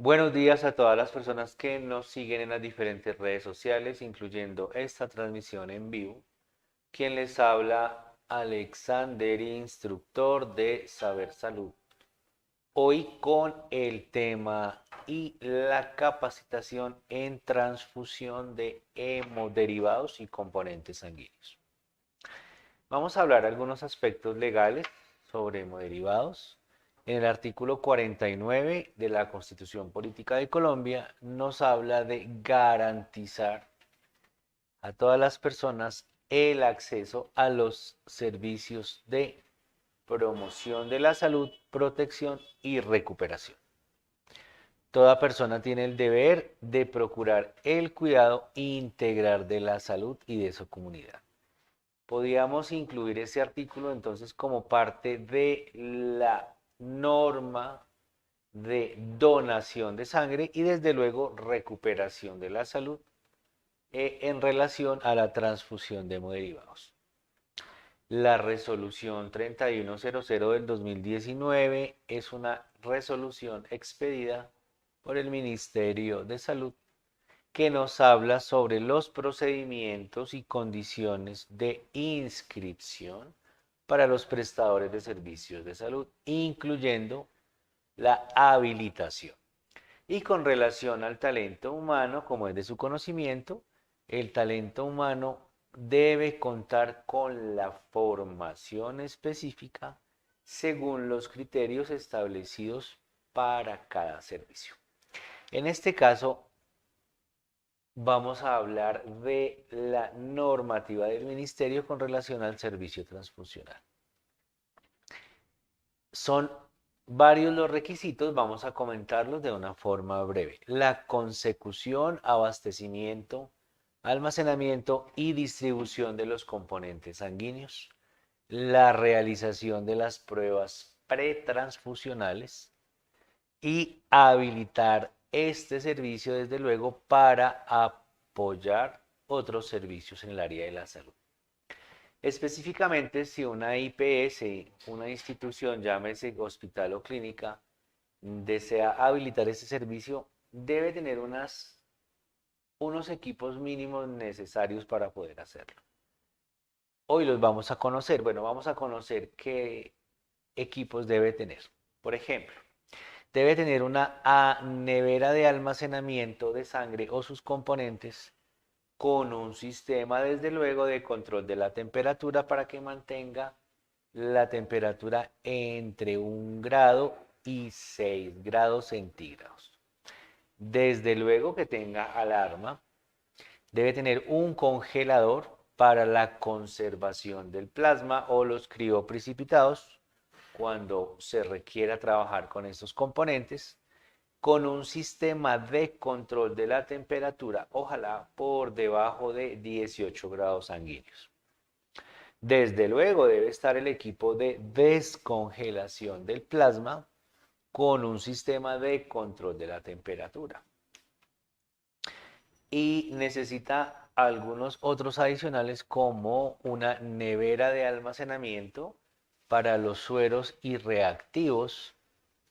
Buenos días a todas las personas que nos siguen en las diferentes redes sociales, incluyendo esta transmisión en vivo. Quien les habla, Alexander, instructor de Saber Salud. Hoy con el tema y la capacitación en transfusión de hemoderivados y componentes sanguíneos. Vamos a hablar algunos aspectos legales sobre hemoderivados. En el artículo 49 de la Constitución Política de Colombia nos habla de garantizar a todas las personas el acceso a los servicios de promoción de la salud, protección y recuperación. Toda persona tiene el deber de procurar el cuidado integral de la salud y de su comunidad. Podríamos incluir ese artículo entonces como parte de la norma de donación de sangre y desde luego recuperación de la salud en relación a la transfusión de hemoderivados. La resolución 3100 del 2019 es una resolución expedida por el Ministerio de Salud que nos habla sobre los procedimientos y condiciones de inscripción para los prestadores de servicios de salud, incluyendo la habilitación. Y con relación al talento humano, como es de su conocimiento, el talento humano debe contar con la formación específica según los criterios establecidos para cada servicio. En este caso, vamos a hablar de la normativa del ministerio con relación al servicio transfuncional. Son varios los requisitos, vamos a comentarlos de una forma breve. La consecución, abastecimiento, almacenamiento y distribución de los componentes sanguíneos. La realización de las pruebas pretransfusionales y habilitar este servicio, desde luego, para apoyar otros servicios en el área de la salud. Específicamente, si una IPS, una institución, llámese hospital o clínica, desea habilitar este servicio, debe tener unos equipos mínimos necesarios para poder hacerlo. Hoy los vamos a conocer. Bueno, vamos a conocer qué equipos debe tener. Por ejemplo, debe tener una nevera de almacenamiento de sangre o sus componentes con un sistema, desde luego, de control de la temperatura para que mantenga la temperatura entre 1 grado y 6 grados centígrados. Desde luego que tenga alarma. Debe tener un congelador para la conservación del plasma o los crioprecipitados cuando se requiera trabajar con estos componentes, con un sistema de control de la temperatura, ojalá por debajo de 18 grados sanguíneos. Desde luego debe estar el equipo de descongelación del plasma con un sistema de control de la temperatura. Y necesita algunos otros adicionales como una nevera de almacenamiento para los sueros y reactivos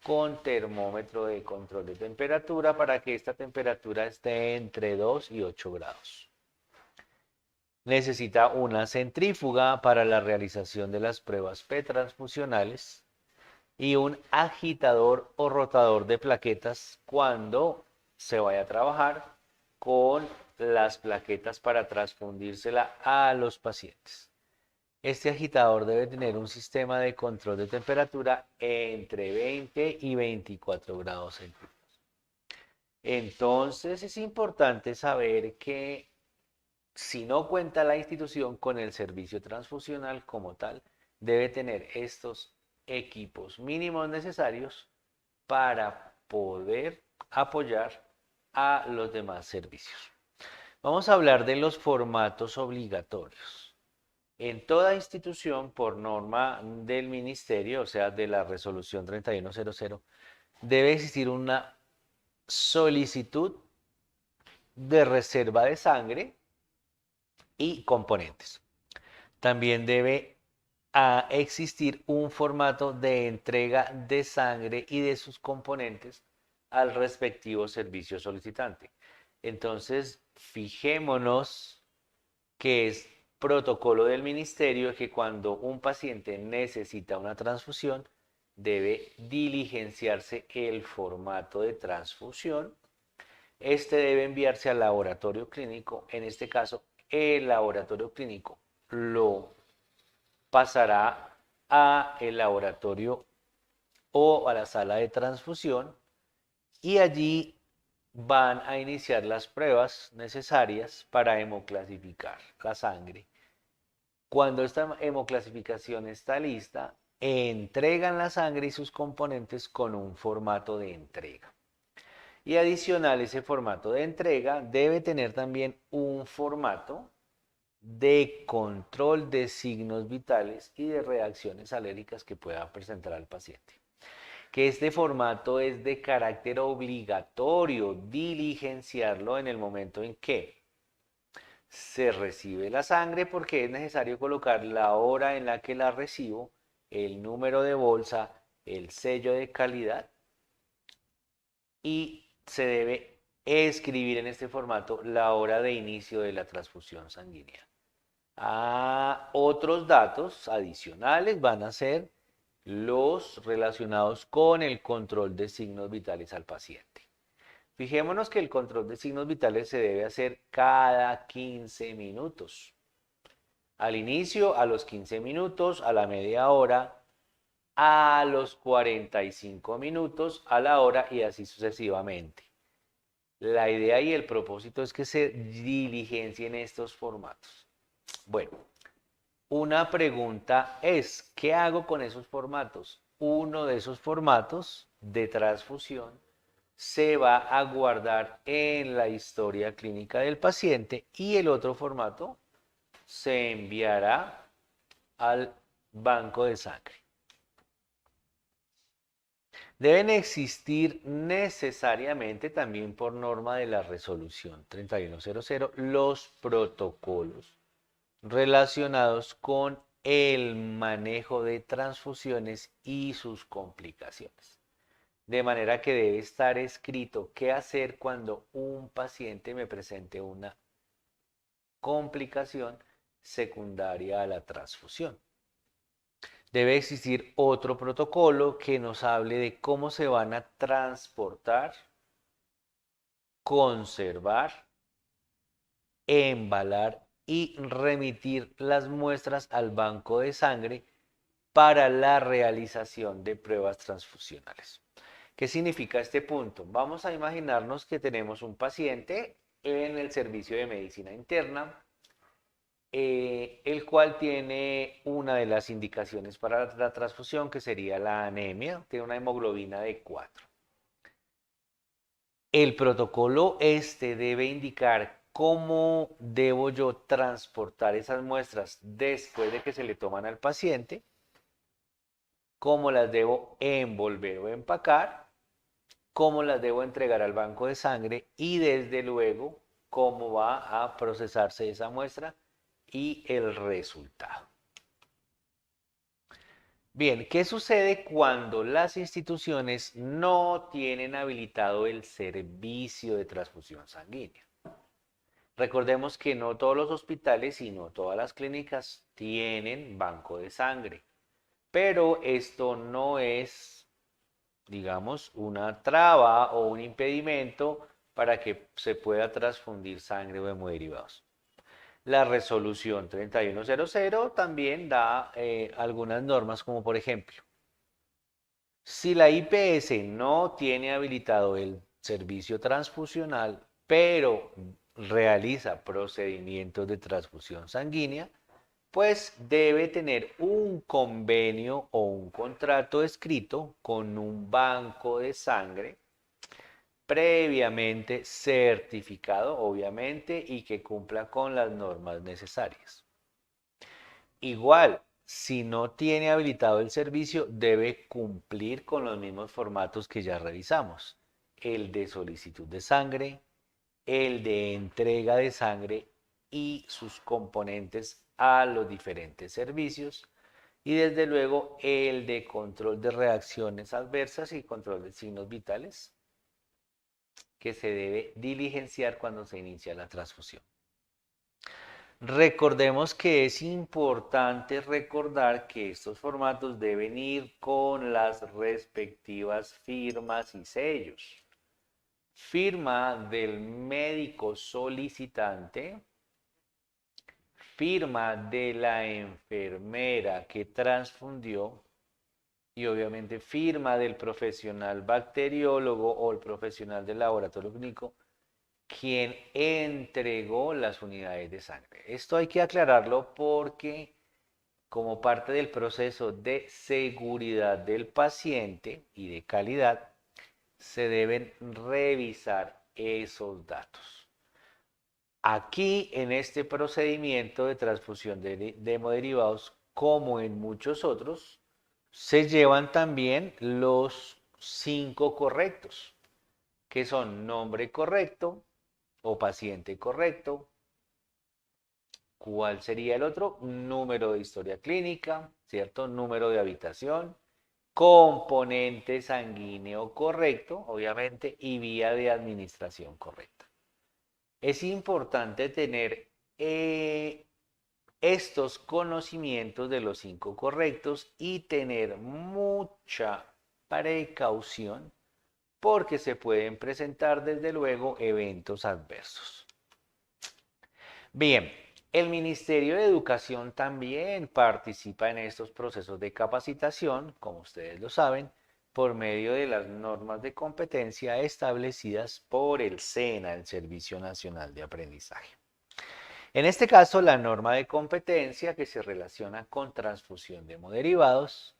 con termómetro de control de temperatura para que esta temperatura esté entre 2 y 8 grados. Necesita una centrífuga para la realización de las pruebas pretransfusionales y un agitador o rotador de plaquetas cuando se vaya a trabajar con las plaquetas para transfundírsela a los pacientes. Este agitador debe tener un sistema de control de temperatura entre 20 y 24 grados centígrados. Entonces es importante saber que si no cuenta la institución con el servicio transfusional como tal, debe tener estos equipos mínimos necesarios para poder apoyar a los demás servicios. Vamos a hablar de los formatos obligatorios. En toda institución, por norma del ministerio, o sea, de la resolución 3100, debe existir una solicitud de reserva de sangre y componentes. También debe existir un formato de entrega de sangre y de sus componentes al respectivo servicio solicitante. Entonces, fijémonos que es protocolo del ministerio que cuando un paciente necesita una transfusión, debe diligenciarse el formato de transfusión. Este debe enviarse al laboratorio clínico. En este caso, el laboratorio clínico lo pasará a el laboratorio o a la sala de transfusión y allí van a iniciar las pruebas necesarias para hemoclasificar la sangre. Cuando esta hemoclasificación está lista, entregan la sangre y sus componentes con un formato de entrega. Y adicional, ese formato de entrega debe tener también un formato de control de signos vitales y de reacciones alérgicas que pueda presentar al paciente. Que este formato es de carácter obligatorio diligenciarlo en el momento en que se recibe la sangre, porque es necesario colocar la hora en la que la recibo, el número de bolsa, el sello de calidad y se debe escribir en este formato la hora de inicio de la transfusión sanguínea. Otros datos adicionales van a ser los relacionados con el control de signos vitales al paciente. Fijémonos que el control de signos vitales se debe hacer cada 15 minutos. Al inicio, a los 15 minutos, a la media hora, a los 45 minutos, a la hora y así sucesivamente. La idea y el propósito es que se diligencien estos formatos. Bueno, una pregunta es, ¿qué hago con esos formatos? Uno de esos formatos de transfusión se va a guardar en la historia clínica del paciente y el otro formato se enviará al banco de sangre. Deben existir necesariamente también por norma de la resolución 3100 los protocolos relacionados con el manejo de transfusiones y sus complicaciones. De manera que debe estar escrito qué hacer cuando un paciente me presente una complicación secundaria a la transfusión. Debe existir otro protocolo que nos hable de cómo se van a transportar, conservar, embalar y remitir las muestras al banco de sangre para la realización de pruebas transfusionales. ¿Qué significa este punto? Vamos a imaginarnos que tenemos un paciente en el servicio de medicina interna, el cual tiene una de las indicaciones para la transfusión, que sería la anemia, tiene una hemoglobina de 4. El protocolo este debe indicar cómo debo yo transportar esas muestras después de que se le toman al paciente, cómo las debo envolver o empacar, cómo las debo entregar al banco de sangre y desde luego cómo va a procesarse esa muestra y el resultado. Bien, ¿qué sucede cuando las instituciones no tienen habilitado el servicio de transfusión sanguínea? Recordemos que no todos los hospitales y no todas las clínicas tienen banco de sangre, pero esto no es, digamos, una traba o un impedimento para que se pueda transfundir sangre o hemoderivados. La resolución 3100 también da algunas normas, como por ejemplo, si la IPS no tiene habilitado el servicio transfusional, pero realiza procedimientos de transfusión sanguínea, pues debe tener un convenio o un contrato escrito con un banco de sangre previamente certificado, obviamente, y que cumpla con las normas necesarias. Igual, si no tiene habilitado el servicio, debe cumplir con los mismos formatos que ya revisamos. El de solicitud de sangre, el de entrega de sangre y sus componentes a los diferentes servicios. Y desde luego el de control de reacciones adversas y control de signos vitales que se debe diligenciar cuando se inicia la transfusión. Recordemos que es importante recordar que estos formatos deben ir con las respectivas firmas y sellos. Firma del médico solicitante, firma de la enfermera que transfundió y obviamente firma del profesional bacteriólogo o el profesional del laboratorio clínico quien entregó las unidades de sangre. Esto hay que aclararlo porque como parte del proceso de seguridad del paciente y de calidad, se deben revisar esos datos. Aquí, en este procedimiento de transfusión de hemoderivados, como en muchos otros, se llevan también los 5 correctos, que son nombre correcto o paciente correcto. ¿Cuál sería el otro? Número de historia clínica, ¿cierto? Número de habitación, componente sanguíneo correcto, obviamente, y vía de administración correcta. Es importante tener estos conocimientos de los 5 correctos y tener mucha precaución porque se pueden presentar desde luego eventos adversos. Bien, el Ministerio de Educación también participa en estos procesos de capacitación, como ustedes lo saben, por medio de las normas de competencia establecidas por el SENA, el Servicio Nacional de Aprendizaje. En este caso, la norma de competencia que se relaciona con transfusión de hemoderivados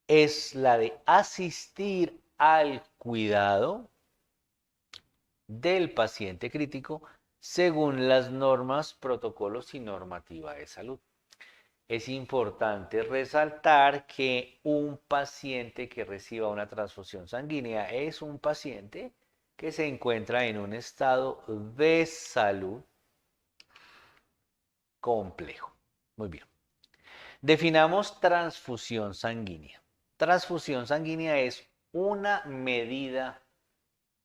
es la de asistir al cuidado del paciente crítico según las normas, protocolos y normativa de salud. Es importante resaltar que un paciente que reciba una transfusión sanguínea es un paciente que se encuentra en un estado de salud complejo. Muy bien. Definamos transfusión sanguínea. Transfusión sanguínea es una medida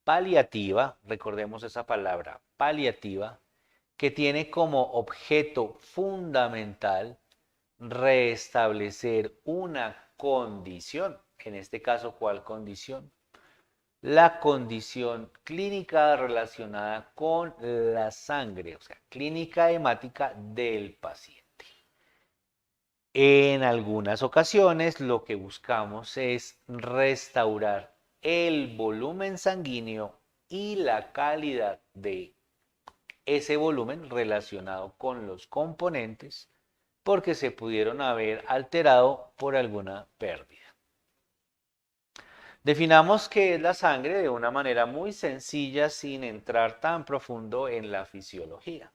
paliativa, recordemos esa palabra, paliativa, que tiene como objeto fundamental restablecer una condición. En este caso, ¿cuál condición? La condición clínica relacionada con la sangre, o sea, clínica hemática del paciente. En algunas ocasiones lo que buscamos es restaurar el volumen sanguíneo y la calidad de ese volumen relacionado con los componentes porque se pudieron haber alterado por alguna pérdida. Definamos qué es la sangre de una manera muy sencilla sin entrar tan profundo en la fisiología.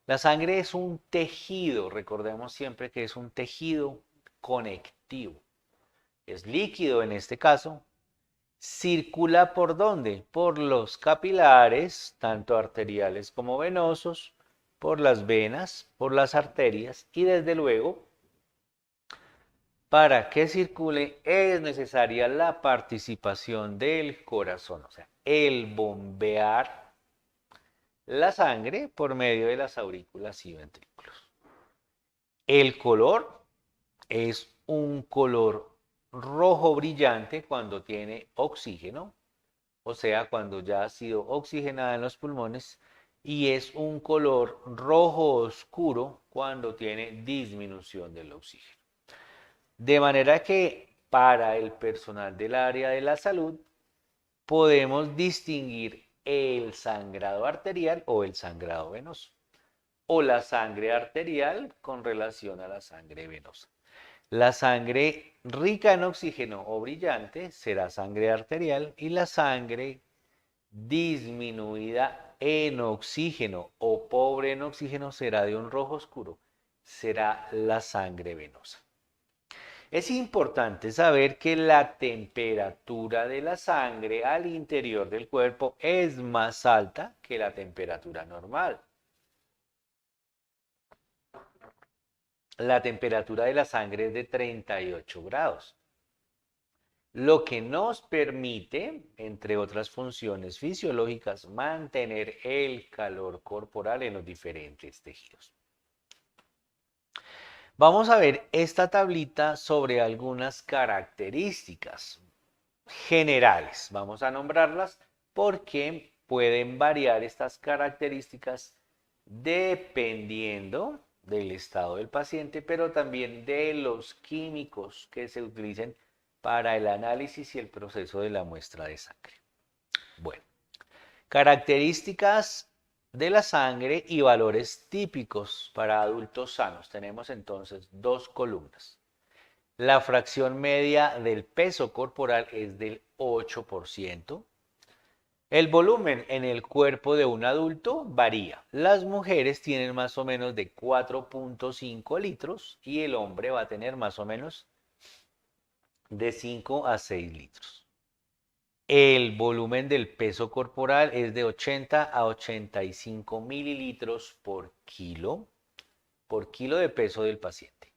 La sangre es un tejido, recordemos siempre que es un tejido conectivo. Es líquido en este caso. ¿Circula por dónde? Por los capilares, tanto arteriales como venosos, por las venas, por las arterias y desde luego, para que circule es necesaria la participación del corazón, o sea, el bombear la sangre por medio de las aurículas y ventrículos. El color es un color rojo brillante cuando tiene oxígeno, o sea, cuando ya ha sido oxigenada en los pulmones, y es un color rojo oscuro cuando tiene disminución del oxígeno. De manera que para el personal del área de la salud podemos distinguir el sangrado arterial o el sangrado venoso, o la sangre arterial con relación a la sangre venosa. La sangre rica en oxígeno o brillante será sangre arterial y la sangre disminuida en oxígeno o pobre en oxígeno será de un rojo oscuro, será la sangre venosa. Es importante saber que la temperatura de la sangre al interior del cuerpo es más alta que la temperatura normal. La temperatura de la sangre es de 38 grados. lo que nos permite, entre otras funciones fisiológicas, mantener el calor corporal en los diferentes tejidos. Vamos a ver esta tablita sobre algunas características generales. Vamos a nombrarlas porque pueden variar estas características dependiendo del estado del paciente, pero también de los químicos que se utilicen para el análisis y el proceso de la muestra de sangre. Bueno, características de la sangre y valores típicos para adultos sanos. Tenemos entonces dos columnas. La fracción media del peso corporal es del 8%. El volumen en el cuerpo de un adulto varía. Las mujeres tienen más o menos de 4.5 litros y el hombre va a tener más o menos de 5 a 6 litros. El volumen del peso corporal es de 80 a 85 mililitros por kilo de peso del paciente.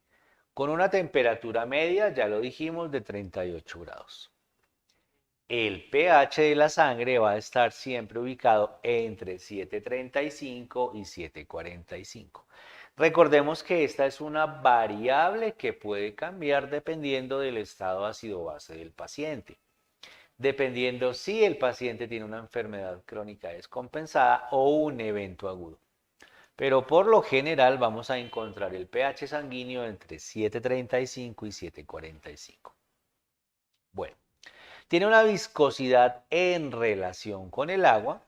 Con una temperatura media, ya lo dijimos, de 38 grados. El pH de la sangre va a estar siempre ubicado entre 7.35 y 7.45. Recordemos que esta es una variable que puede cambiar dependiendo del estado ácido-base del paciente, dependiendo si el paciente tiene una enfermedad crónica descompensada o un evento agudo. Pero por lo general vamos a encontrar el pH sanguíneo entre 7.35 y 7.45. Bueno, tiene una viscosidad en relación con el agua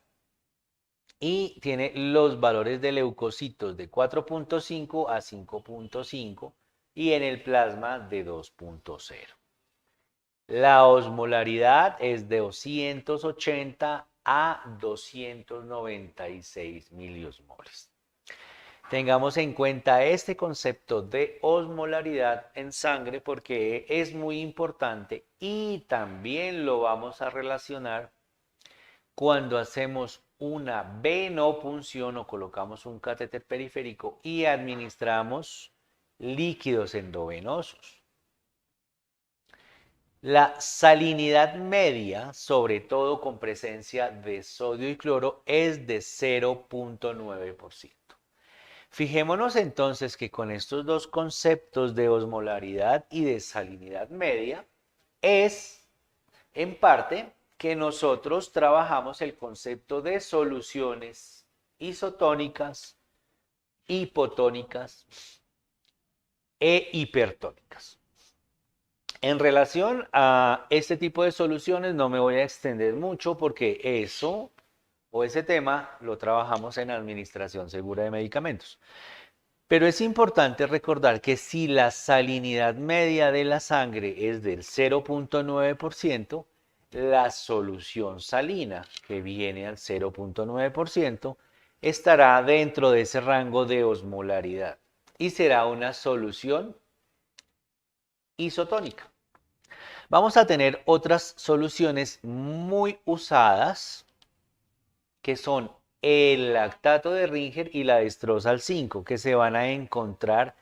y tiene los valores de leucocitos de 4.5 a 5.5 y en el plasma de 2.0. La osmolaridad es de 280 a 296 miliosmoles. Tengamos en cuenta este concepto de osmolaridad en sangre porque es muy importante y también lo vamos a relacionar cuando hacemos una venopunción o colocamos un catéter periférico y administramos líquidos endovenosos. La salinidad media, sobre todo con presencia de sodio y cloro, es de 0.9%. Fijémonos entonces que con estos dos conceptos de osmolaridad y de salinidad media es en parte que nosotros trabajamos el concepto de soluciones isotónicas, hipotónicas e hipertónicas. En relación a este tipo de soluciones no me voy a extender mucho porque eso o ese tema lo trabajamos en administración segura de medicamentos. Pero es importante recordar que si la salinidad media de la sangre es del 0.9%, la solución salina, que viene al 0.9%, estará dentro de ese rango de osmolaridad y será una solución isotónica. Vamos a tener otras soluciones muy usadas que son el lactato de Ringer y la destrozal 5, que se van a encontrar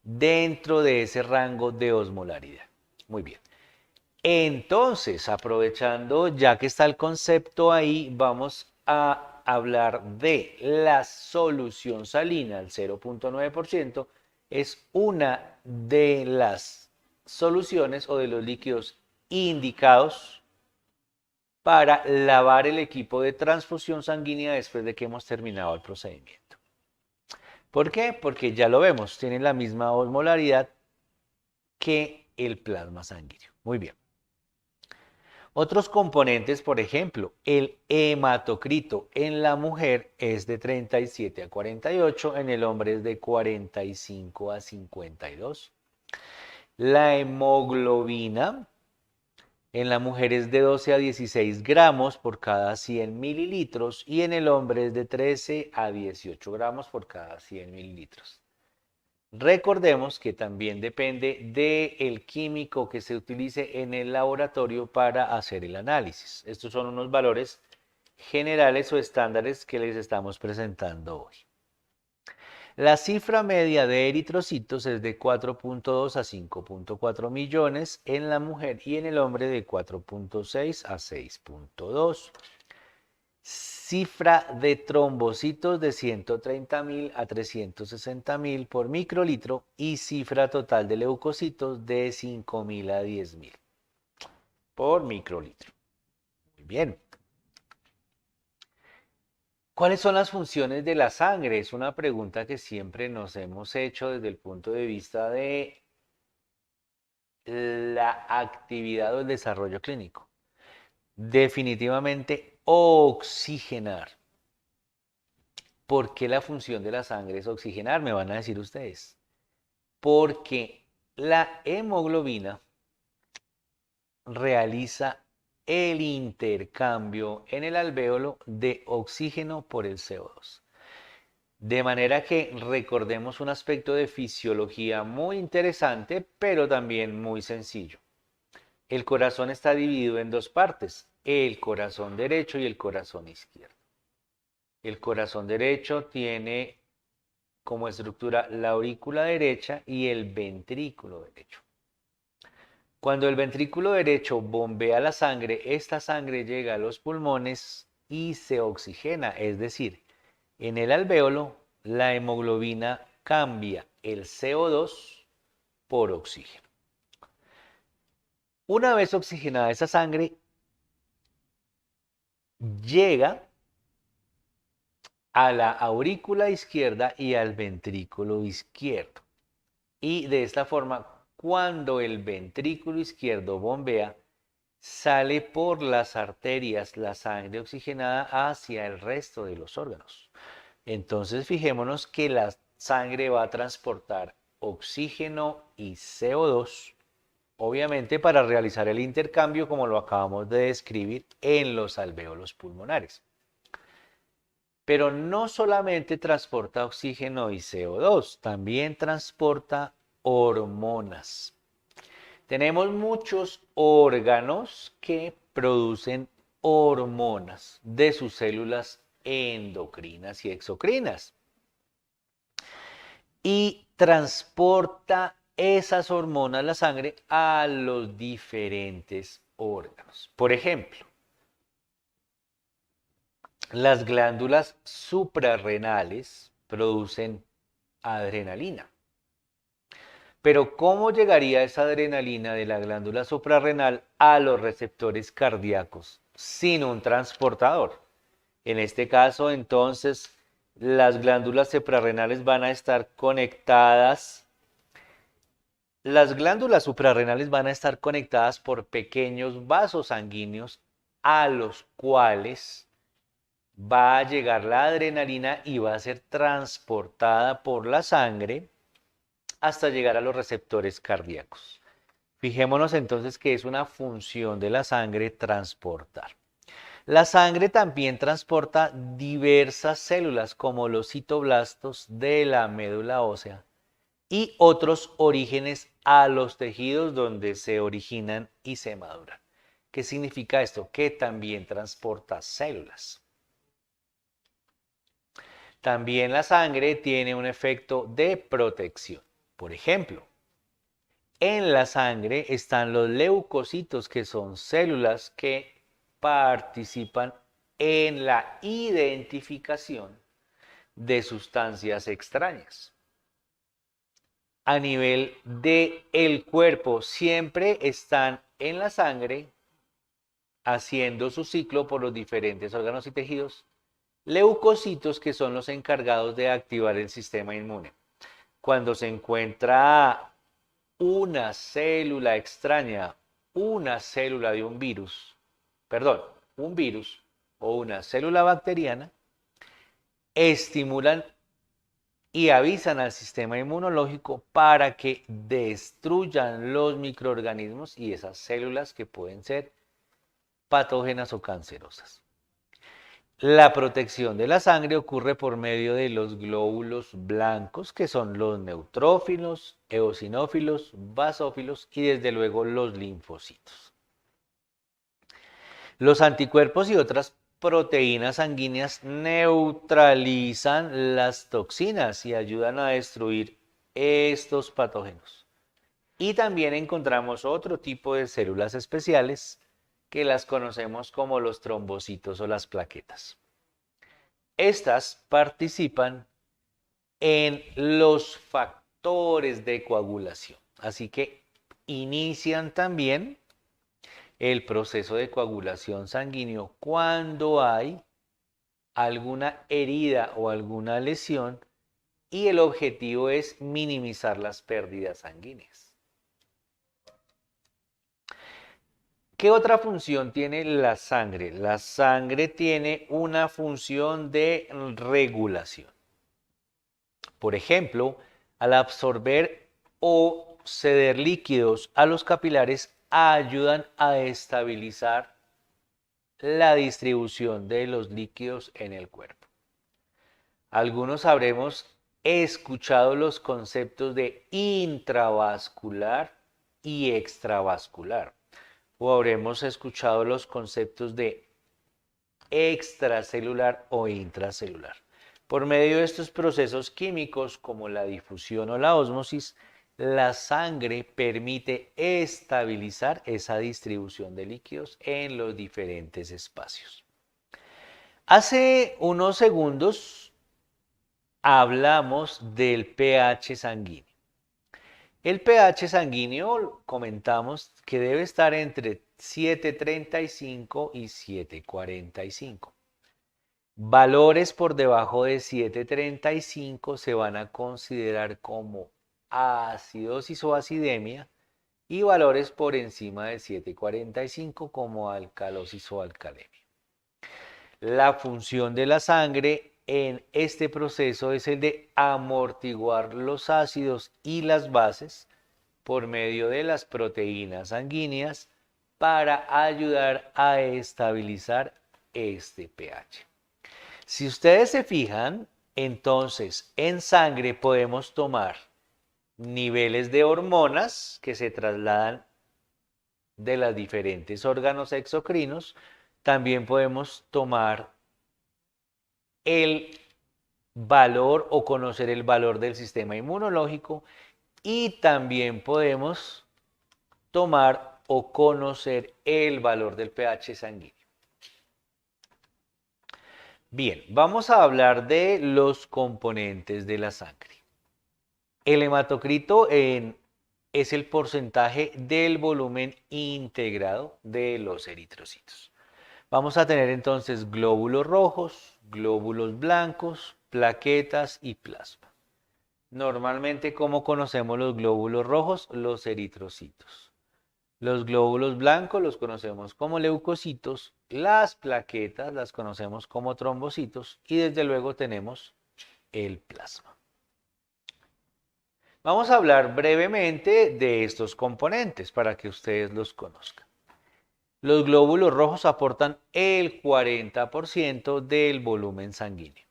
dentro de ese rango de osmolaridad. Muy bien. Entonces, aprovechando ya que está el concepto ahí, vamos a hablar de la solución salina al 0.9%. Es una de las soluciones o de los líquidos indicados para lavar el equipo de transfusión sanguínea después de que hemos terminado el procedimiento. ¿Por qué? Porque ya lo vemos, tiene la misma osmolaridad que el plasma sanguíneo. Muy bien. Otros componentes, por ejemplo, el hematocrito en la mujer es de 37 a 48, en el hombre es de 45 a 52. La hemoglobina en la mujer es de 12 a 16 gramos por cada 100 mililitros y en el hombre es de 13 a 18 gramos por cada 100 mililitros. Recordemos que también depende del químico que se utilice en el laboratorio para hacer el análisis. Estos son unos valores generales o estándares que les estamos presentando hoy. La cifra media de eritrocitos es de 4.2 a 5.4 millones en la mujer y en el hombre de 4.6 a 6.2. Cifra de trombocitos de 130.000 a 360.000 por microlitro y cifra total de leucocitos de 5.000 a 10.000 por microlitro. Muy bien. ¿Cuáles son las funciones de la sangre? Es una pregunta que siempre nos hemos hecho desde el punto de vista de la actividad o el desarrollo clínico. Definitivamente oxigenar. ¿Por qué la función de la sangre es oxigenar? Me van a decir ustedes. Porque la hemoglobina realiza el intercambio en el alvéolo de oxígeno por el CO2. De manera que recordemos un aspecto de fisiología muy interesante, pero también muy sencillo. El corazón está dividido en dos partes, el corazón derecho y el corazón izquierdo. El corazón derecho tiene como estructura la aurícula derecha y el ventrículo derecho. Cuando el ventrículo derecho bombea la sangre, esta sangre llega a los pulmones y se oxigena, es decir, en el alvéolo la hemoglobina cambia el CO2 por oxígeno. Una vez oxigenada esa sangre, llega a la aurícula izquierda y al ventrículo izquierdo. Y de esta forma, cuando el ventrículo izquierdo bombea, sale por las arterias la sangre oxigenada hacia el resto de los órganos. Entonces, fijémonos que la sangre va a transportar oxígeno y CO2, obviamente para realizar el intercambio como lo acabamos de describir en los alvéolos pulmonares. Pero no solamente transporta oxígeno y CO2, también transporta hormonas. Tenemos muchos órganos que producen hormonas de sus células endocrinas y exocrinas. Y transporta esas hormonas la sangre a los diferentes órganos. Por ejemplo, las glándulas suprarrenales producen adrenalina. Pero ¿cómo llegaría esa adrenalina de la glándula suprarrenal a los receptores cardíacos sin un transportador? En este caso, entonces, las glándulas suprarrenales van a estar conectadas. Las glándulas suprarrenales van a estar conectadas por pequeños vasos sanguíneos a los cuales va a llegar la adrenalina y va a ser transportada por la sangre hasta llegar a los receptores cardíacos. Fijémonos entonces que es una función de la sangre transportar. La sangre también transporta diversas células como los citoblastos de la médula ósea y otros orígenes a los tejidos donde se originan y se maduran. ¿Qué significa esto? Que también transporta células. También la sangre tiene un efecto de protección. Por ejemplo, en la sangre están los leucocitos, que son células que participan en la identificación de sustancias extrañas. A nivel del cuerpo, siempre están en la sangre haciendo su ciclo por los diferentes órganos y tejidos, leucocitos, que son los encargados de activar el sistema inmune. Cuando se encuentra una célula extraña, una célula de un virus o una célula bacteriana, estimulan y avisan al sistema inmunológico para que destruyan los microorganismos y esas células que pueden ser patógenas o cancerosas. La protección de la sangre ocurre por medio de los glóbulos blancos, que son los neutrófilos, eosinófilos, basófilos y desde luego los linfocitos. Los anticuerpos y otras proteínas sanguíneas neutralizan las toxinas y ayudan a destruir estos patógenos. Y también encontramos otro tipo de células especiales que las conocemos como los trombocitos o las plaquetas. Estas participan en los factores de coagulación, así que inician también el proceso de coagulación sanguíneo cuando hay alguna herida o alguna lesión y el objetivo es minimizar las pérdidas sanguíneas. ¿Qué otra función tiene la sangre? La sangre tiene una función de regulación. Por ejemplo, al absorber o ceder líquidos a los capilares ayudan a estabilizar la distribución de los líquidos en el cuerpo. Algunos habremos escuchado los conceptos de intravascular y extravascular, o habremos escuchado los conceptos de extracelular o intracelular. Por medio de estos procesos químicos como la difusión o la ósmosis, la sangre permite estabilizar esa distribución de líquidos en los diferentes espacios. Hace unos segundos hablamos del pH sanguíneo. El pH sanguíneo comentamos que debe estar entre 7.35 y 7.45. Valores por debajo de 7.35 se van a considerar como acidosis o acidemia y valores por encima de 7.45 como alcalosis o alcalemia. La función de la sangre en este proceso es el de amortiguar los ácidos y las bases por medio de las proteínas sanguíneas para ayudar a estabilizar este pH. Si ustedes se fijan, entonces en sangre podemos tomar niveles de hormonas que se trasladan de los diferentes órganos exocrinos. También podemos tomar el valor o conocer el valor del sistema inmunológico y también podemos tomar o conocer el valor del pH sanguíneo. Bien, vamos a hablar de los componentes de la sangre. El hematocrito es el porcentaje del volumen integrado de los eritrocitos. Vamos a tener entonces glóbulos rojos, glóbulos blancos, plaquetas y plasma. Normalmente, ¿cómo conocemos los glóbulos rojos? Los eritrocitos. Los glóbulos blancos los conocemos como leucocitos, las plaquetas las conocemos como trombocitos y desde luego tenemos el plasma. Vamos a hablar brevemente de estos componentes para que ustedes los conozcan. Los glóbulos rojos aportan el 40% del volumen sanguíneo.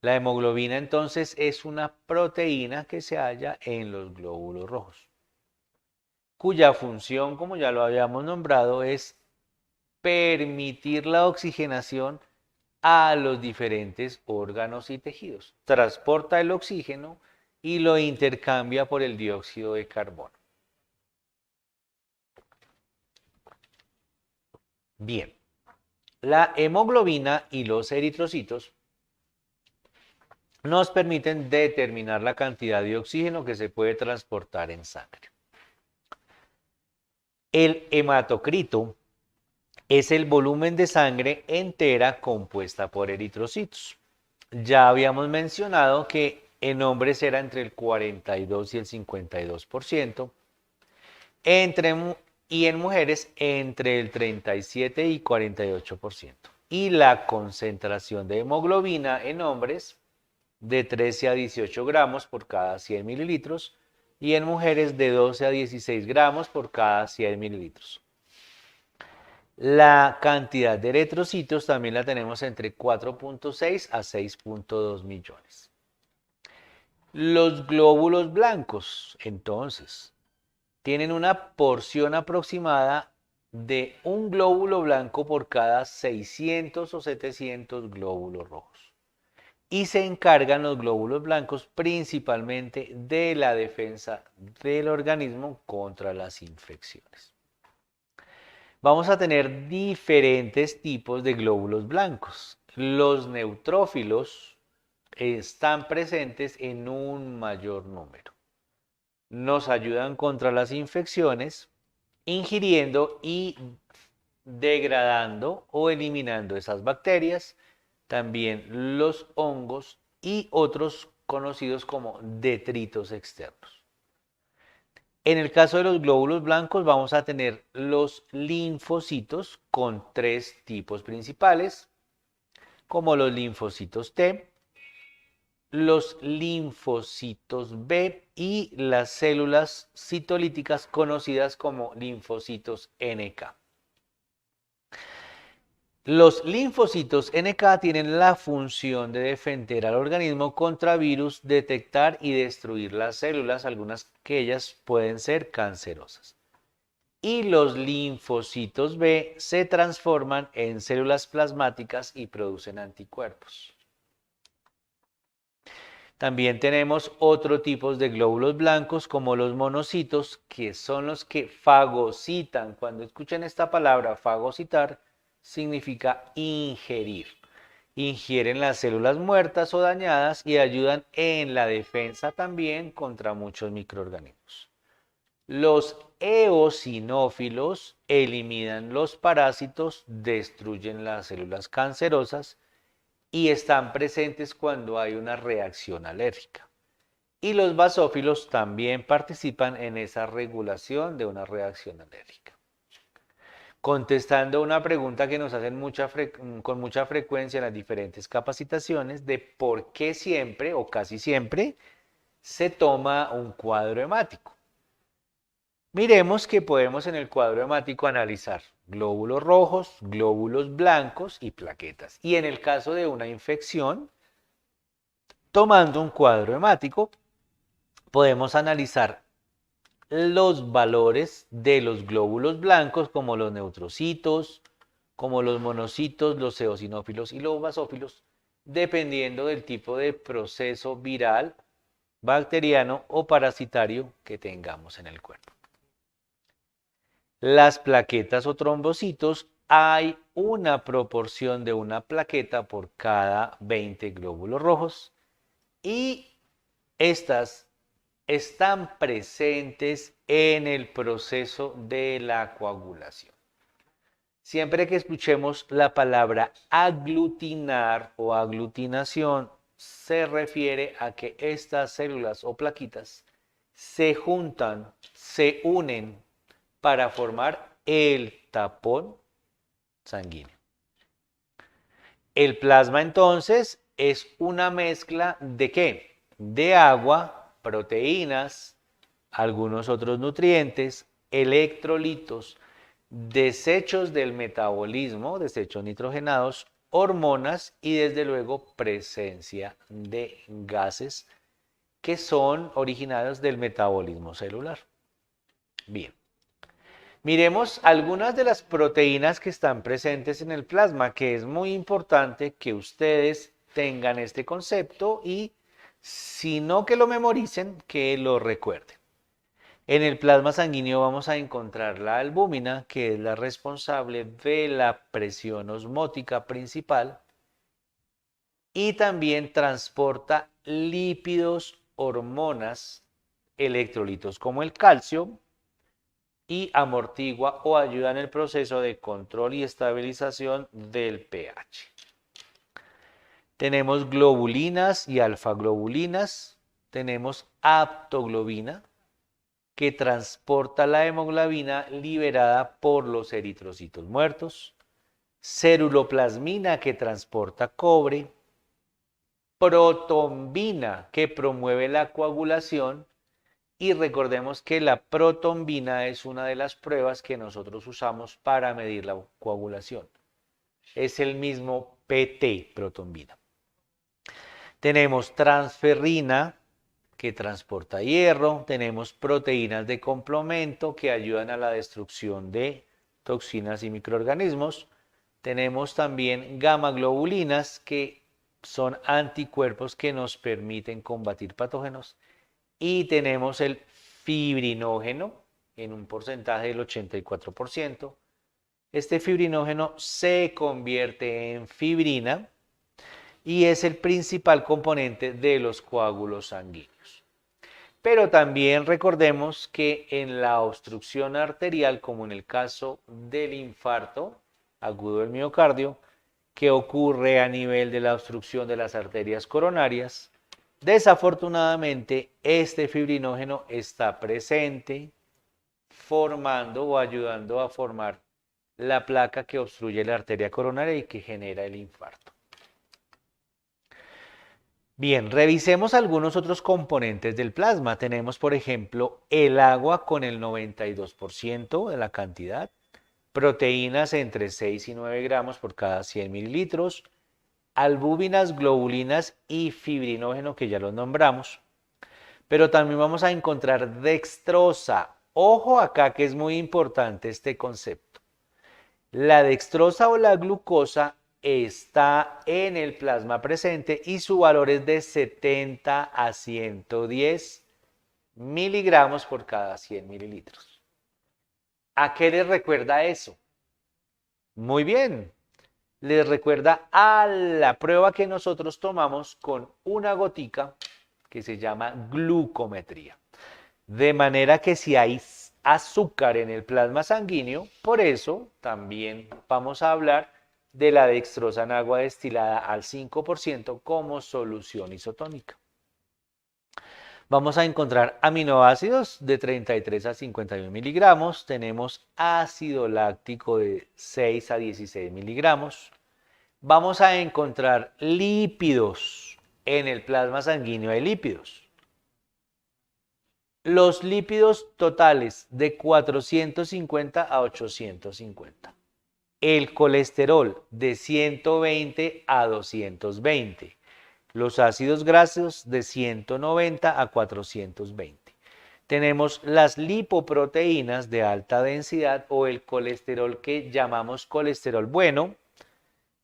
La hemoglobina entonces es una proteína que se halla en los glóbulos rojos, cuya función, como ya lo habíamos nombrado, es permitir la oxigenación a los diferentes órganos y tejidos. Transporta el oxígeno y lo intercambia por el dióxido de carbono. Bien, la hemoglobina y los eritrocitos nos permiten determinar la cantidad de oxígeno que se puede transportar en sangre. El hematocrito es el volumen de sangre entera compuesta por eritrocitos. Ya habíamos mencionado que en hombres era entre el 42 y el 52%, y en mujeres entre el 37 y 48%. Y la concentración de hemoglobina en hombres de 13 a 18 gramos por cada 100 mililitros y en mujeres de 12 a 16 gramos por cada 100 mililitros. La cantidad de eritrocitos también la tenemos entre 4.6 a 6.2 millones. Los glóbulos blancos, entonces, tienen una porción aproximada de un glóbulo blanco por cada 600 o 700 glóbulos rojos. Y se encargan los glóbulos blancos principalmente de la defensa del organismo contra las infecciones. Vamos a tener diferentes tipos de glóbulos blancos. Los neutrófilos están presentes en un mayor número. Nos ayudan contra las infecciones, ingiriendo y degradando o eliminando esas bacterias, también los hongos y otros conocidos como detritos externos. En el caso de los glóbulos blancos vamos a tener los linfocitos con tres tipos principales, como los linfocitos T, los linfocitos B y las células citolíticas conocidas como linfocitos NK. Los linfocitos NK tienen la función de defender al organismo contra virus, detectar y destruir las células, algunas que ellas pueden ser cancerosas. Y los linfocitos B se transforman en células plasmáticas y producen anticuerpos. También tenemos otro tipo de glóbulos blancos como los monocitos, que son los que fagocitan. Cuando escuchen esta palabra fagocitar, significa ingerir. Ingieren las células muertas o dañadas y ayudan en la defensa también contra muchos microorganismos. Los eosinófilos eliminan los parásitos, destruyen las células cancerosas y están presentes cuando hay una reacción alérgica. Y los basófilos también participan en esa regulación de una reacción alérgica. Contestando una pregunta que nos hacen con mucha frecuencia en las diferentes capacitaciones de por qué siempre o casi siempre se toma un cuadro hemático. Miremos que podemos en el cuadro hemático analizar glóbulos rojos, glóbulos blancos y plaquetas. Y en el caso de una infección, tomando un cuadro hemático, podemos analizar los valores de los glóbulos blancos como los neutrocitos, como los monocitos, los eosinófilos y los basófilos, dependiendo del tipo de proceso viral, bacteriano o parasitario que tengamos en el cuerpo. Las plaquetas o trombocitos, hay una proporción de una plaqueta por cada 20 glóbulos rojos y estas están presentes en el proceso de la coagulación. Siempre que escuchemos la palabra aglutinar o aglutinación, se refiere a que estas células o plaquitas se juntan, se unen para formar el tapón sanguíneo. El plasma entonces es una mezcla ¿de qué? De agua, proteínas, algunos otros nutrientes, electrolitos, desechos del metabolismo, desechos nitrogenados, hormonas y desde luego presencia de gases que son originados del metabolismo celular. Bien. Miremos algunas de las proteínas que están presentes en el plasma, que es muy importante que ustedes tengan este concepto y si no que lo memoricen, que lo recuerden. En el plasma sanguíneo vamos a encontrar la albúmina, que es la responsable de la presión osmótica principal y también transporta lípidos, hormonas, electrolitos como el calcio y amortigua o ayuda en el proceso de control y estabilización del pH. Tenemos globulinas y alfaglobulinas, tenemos aptoglobina, que transporta la hemoglobina liberada por los eritrocitos muertos, ceruloplasmina, que transporta cobre, protombina, que promueve la coagulación, y recordemos que la protombina es una de las pruebas que nosotros usamos para medir la coagulación. Es el mismo PT, protombina. Tenemos transferrina, que transporta hierro. Tenemos proteínas de complemento que ayudan a la destrucción de toxinas y microorganismos. Tenemos también gamma globulinas, que son anticuerpos que nos permiten combatir patógenos. Y tenemos el fibrinógeno en un porcentaje del 84%. Este fibrinógeno se convierte en fibrina y es el principal componente de los coágulos sanguíneos. Pero también recordemos que en la obstrucción arterial, como en el caso del infarto agudo del miocardio, que ocurre a nivel de la obstrucción de las arterias coronarias, desafortunadamente este fibrinógeno está presente formando o ayudando a formar la placa que obstruye la arteria coronaria y que genera el infarto. Bien, revisemos algunos otros componentes del plasma. Tenemos, por ejemplo, el agua con el 92% de la cantidad, proteínas entre 6 y 9 gramos por cada 100 mililitros, albúminas, globulinas y fibrinógeno, que ya los nombramos. Pero también vamos a encontrar dextrosa. Ojo acá, que es muy importante este concepto. La dextrosa o la glucosa está en el plasma presente y su valor es de 70 a 110 miligramos por cada 100 mililitros. ¿A qué les recuerda eso? Muy bien, les recuerda a la prueba que nosotros tomamos con una gotica que se llama glucometría. De manera que si hay azúcar en el plasma sanguíneo, por eso también vamos a hablar de la dextrosa en agua destilada al 5% como solución isotónica. Vamos a encontrar aminoácidos de 33 a 51 miligramos, tenemos ácido láctico de 6 a 16 miligramos. Vamos a encontrar lípidos. En el plasma sanguíneo hay lípidos. Los lípidos totales de 450 a 850. El colesterol de 120 a 220. Los ácidos grasos de 190 a 420. Tenemos las lipoproteínas de alta densidad o el colesterol que llamamos colesterol bueno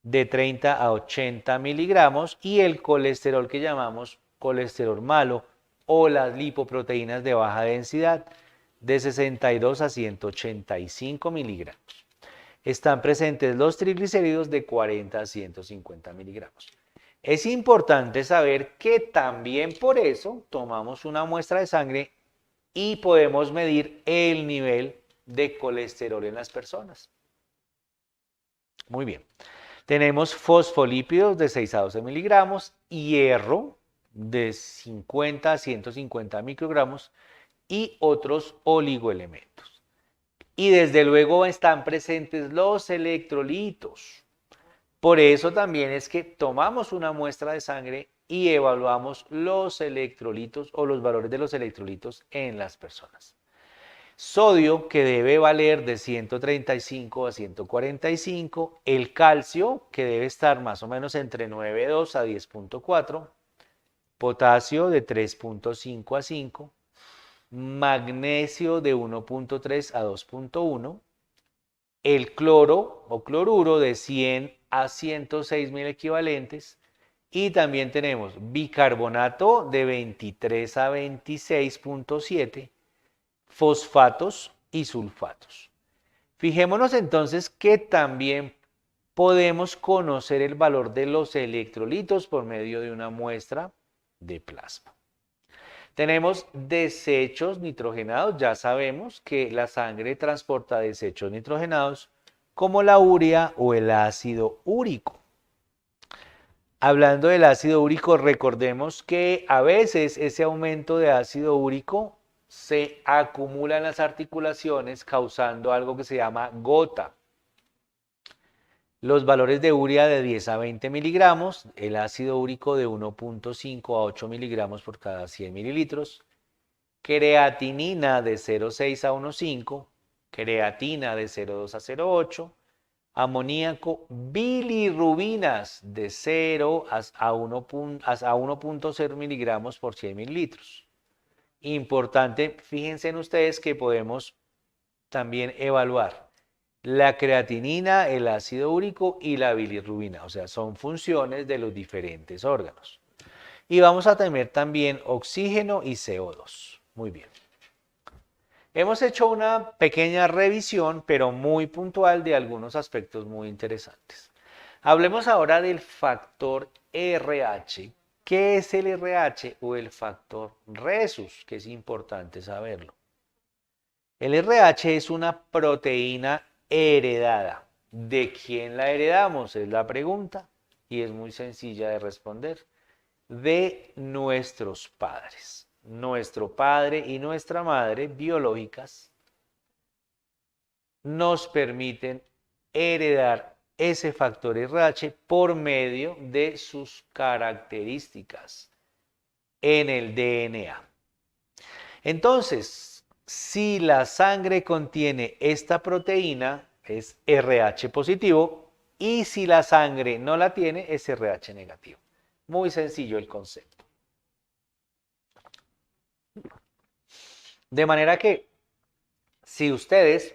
de 30 a 80 miligramos y el colesterol que llamamos colesterol malo o las lipoproteínas de baja densidad de 62 a 185 miligramos. Están presentes los triglicéridos de 40 a 150 miligramos. Es importante saber que también por eso tomamos una muestra de sangre y podemos medir el nivel de colesterol en las personas. Muy bien. Tenemos fosfolípidos de 6 a 12 miligramos, hierro de 50 a 150 microgramos y otros oligoelementos. Y desde luego están presentes los electrolitos. Por eso también es que tomamos una muestra de sangre y evaluamos los electrolitos o los valores de los electrolitos en las personas. Sodio, que debe valer de 135 a 145, el calcio, que debe estar más o menos entre 9.2 a 10.4, potasio de 3.5 a 5, magnesio de 1.3 a 2.1, el cloro o cloruro de 100 a 106 mil equivalentes y también tenemos bicarbonato de 23 a 26.7, fosfatos y sulfatos. Fijémonos entonces que también podemos conocer el valor de los electrolitos por medio de una muestra de plasma. Tenemos desechos nitrogenados, ya sabemos que la sangre transporta desechos nitrogenados como la urea o el ácido úrico. Hablando del ácido úrico, recordemos que a veces ese aumento de ácido úrico se acumula en las articulaciones causando algo que se llama gota. Los valores de urea de 10 a 20 miligramos, el ácido úrico de 1.5 a 8 miligramos por cada 100 mililitros, creatinina de 0.6 a 1.5, creatina de 0.2 a 0.8, amoníaco, bilirrubinas de 0 a 1.0 miligramos por 100 mililitros. Importante, fíjense en ustedes que podemos también evaluar la creatinina, el ácido úrico y la bilirrubina. O sea, son funciones de los diferentes órganos. Y vamos a tener también oxígeno y CO2. Muy bien. Hemos hecho una pequeña revisión, pero muy puntual, de algunos aspectos muy interesantes. Hablemos ahora del factor RH. ¿Qué es el RH o el factor Rhesus? Que es importante saberlo. El RH es una proteína heredada. ¿De quién la heredamos? Es la pregunta y es muy sencilla de responder. De nuestros padres. Nuestro padre y nuestra madre biológicas nos permiten heredar ese factor RH por medio de sus características en el DNA. Entonces, si la sangre contiene esta proteína, es RH positivo, y si la sangre no la tiene, es RH negativo. Muy sencillo el concepto. De manera que, si ustedes,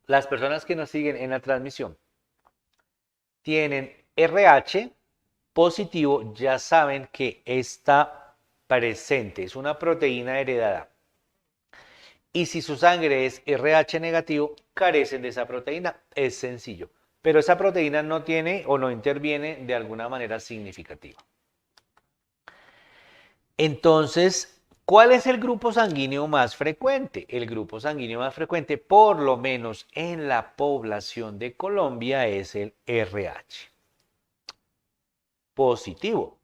las personas que nos siguen en la transmisión, tienen RH positivo, ya saben que está presente, es una proteína heredada. Y si su sangre es RH negativo, carecen de esa proteína. Es sencillo. Pero esa proteína no tiene o no interviene de alguna manera significativa. Entonces, ¿cuál es el grupo sanguíneo más frecuente? El grupo sanguíneo más frecuente, por lo menos en la población de Colombia, es el RH positivo.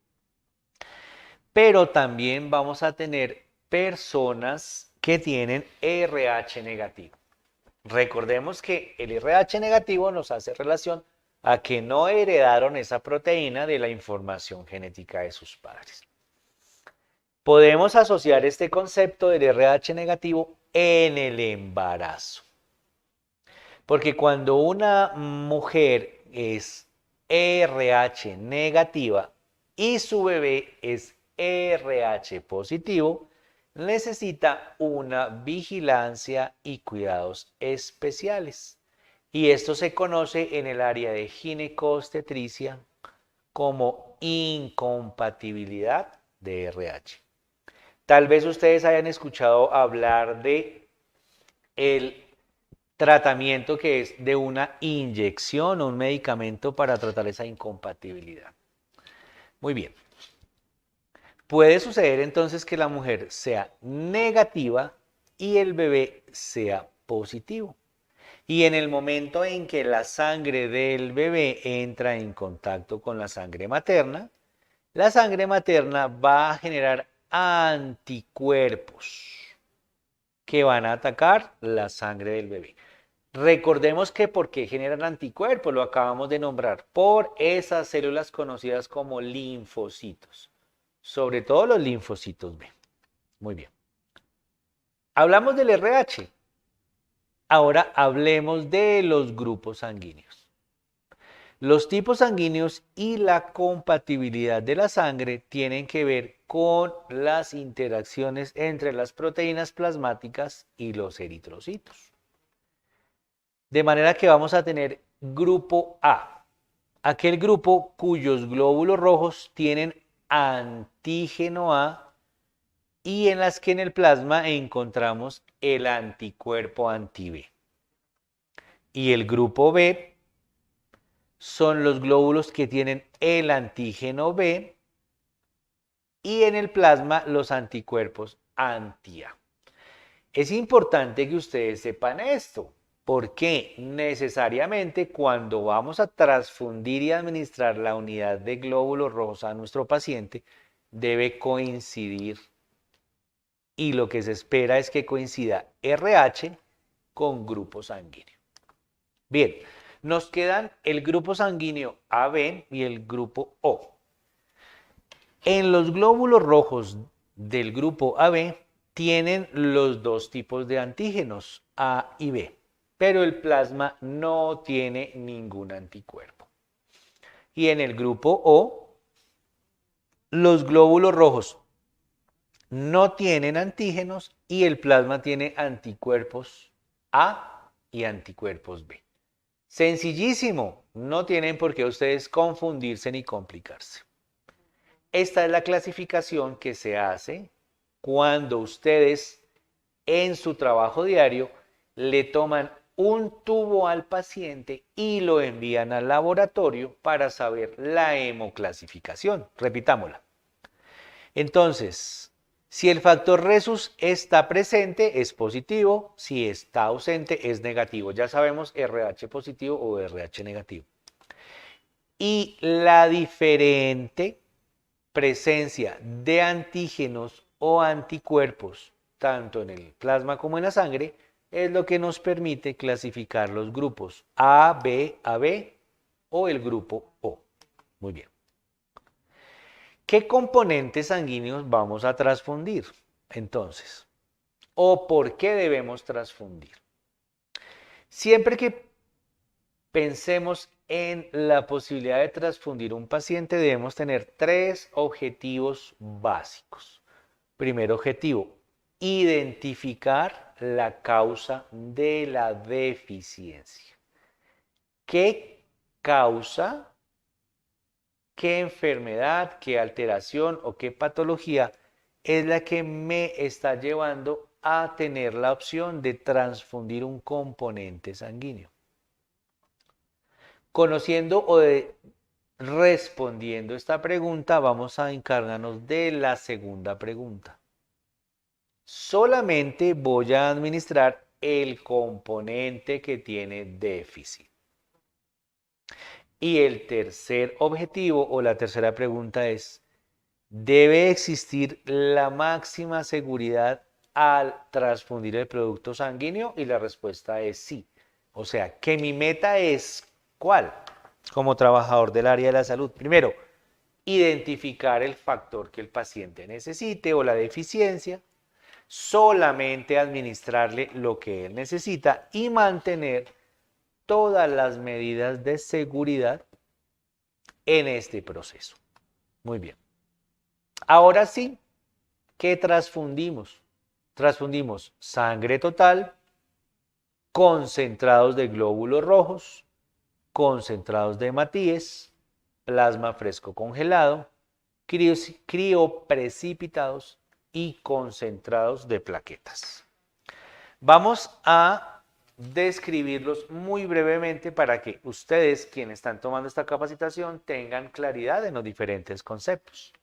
Pero también vamos a tener personas que tienen RH negativo. Recordemos que el RH negativo nos hace relación a que no heredaron esa proteína de la información genética de sus padres. Podemos asociar este concepto del RH negativo en el embarazo. Porque cuando una mujer es RH negativa y su bebé es RH positivo, necesita una vigilancia y cuidados especiales. Y esto se conoce en el área de ginecobstetricia como incompatibilidad de RH. Tal vez ustedes hayan escuchado hablar de el tratamiento que es de una inyección o un medicamento para tratar esa incompatibilidad. Muy bien. Puede suceder entonces que la mujer sea negativa y el bebé sea positivo. Y en el momento en que la sangre del bebé entra en contacto con la sangre materna va a generar anticuerpos que van a atacar la sangre del bebé. Recordemos que ¿por qué generan anticuerpos? Lo acabamos de nombrar, por esas células conocidas como linfocitos, sobre todo los linfocitos B. Muy bien. Hablamos del RH. Ahora hablemos de los grupos sanguíneos. Los tipos sanguíneos y la compatibilidad de la sangre tienen que ver con las interacciones entre las proteínas plasmáticas y los eritrocitos. De manera que vamos a tener grupo A, aquel grupo cuyos glóbulos rojos tienen antígeno A y en las que en el plasma encontramos el anticuerpo anti-B. Y el grupo B son los glóbulos que tienen el antígeno B y en el plasma los anticuerpos anti-A. Es importante que ustedes sepan esto, porque necesariamente cuando vamos a transfundir y administrar la unidad de glóbulos rojos a nuestro paciente, debe coincidir. Y lo que se espera es que coincida RH con grupo sanguíneo. Bien, nos quedan el grupo sanguíneo AB y el grupo O. En los glóbulos rojos del grupo AB tienen los dos tipos de antígenos, A y B, pero el plasma no tiene ningún anticuerpo. Y en el grupo O, los glóbulos rojos no tienen antígenos y el plasma tiene anticuerpos A y anticuerpos B. Sencillísimo, no tienen por qué ustedes confundirse ni complicarse. Esta es la clasificación que se hace cuando ustedes en su trabajo diario le toman un tubo al paciente y lo envían al laboratorio para saber la hemoclasificación. Repitámosla. Entonces, si el factor Rhesus está presente, es positivo. Si está ausente, es negativo. Ya sabemos RH positivo o RH negativo. Y la diferente presencia de antígenos o anticuerpos, tanto en el plasma como en la sangre, es lo que nos permite clasificar los grupos A, B, AB o el grupo O. Muy bien. ¿Qué componentes sanguíneos vamos a transfundir? Entonces, ¿o por qué debemos transfundir? Siempre que pensemos en la posibilidad de transfundir un paciente, debemos tener tres objetivos básicos. Primer objetivo, identificar la causa de la deficiencia. ¿Qué causa, qué enfermedad, qué alteración o qué patología es la que me está llevando a tener la opción de transfundir un componente sanguíneo? Conociendo o respondiendo esta pregunta, vamos a encargarnos de la segunda pregunta. Solamente voy a administrar el componente que tiene déficit. Y el tercer objetivo o la tercera pregunta es, ¿debe existir la máxima seguridad al transfundir el producto sanguíneo? Y la respuesta es sí. O sea, que mi meta es ¿cuál? Como trabajador del área de la salud. Primero, identificar el factor que el paciente necesite o la deficiencia, solamente administrarle lo que él necesita y mantener todas las medidas de seguridad en este proceso. Muy bien. Ahora sí, ¿qué transfundimos? Transfundimos sangre total, concentrados de glóbulos rojos, concentrados de hematíes, plasma fresco congelado, crioprecipitados y concentrados de plaquetas. Vamos a describirlos muy brevemente para que ustedes, quienes están tomando esta capacitación, tengan claridad en los diferentes conceptos.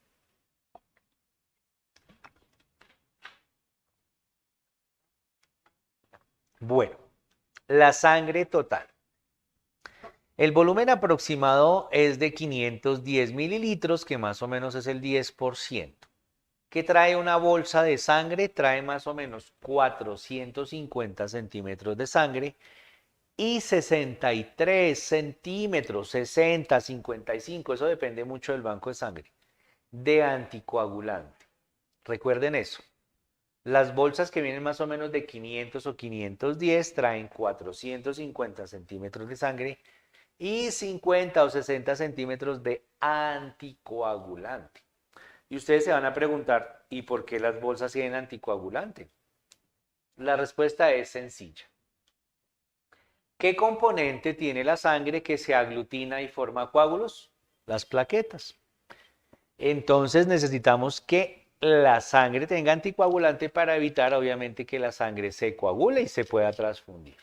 Bueno, la sangre total. El volumen aproximado es de 510 mililitros, que más o menos es el 10%. ¿Qué trae una bolsa de sangre? Trae más o menos 450 centímetros de sangre y 63 centímetros, 60, 55, eso depende mucho del banco de sangre, de anticoagulante. Recuerden eso. Las bolsas que vienen más o menos de 500 o 510 traen 450 centímetros de sangre y 50 o 60 centímetros de anticoagulante. Y ustedes se van a preguntar, ¿y por qué las bolsas tienen anticoagulante? La respuesta es sencilla. ¿Qué componente tiene la sangre que se aglutina y forma coágulos? Las plaquetas. Entonces necesitamos que la sangre tenga anticoagulante para evitar, obviamente, que la sangre se coagule y se pueda transfundir.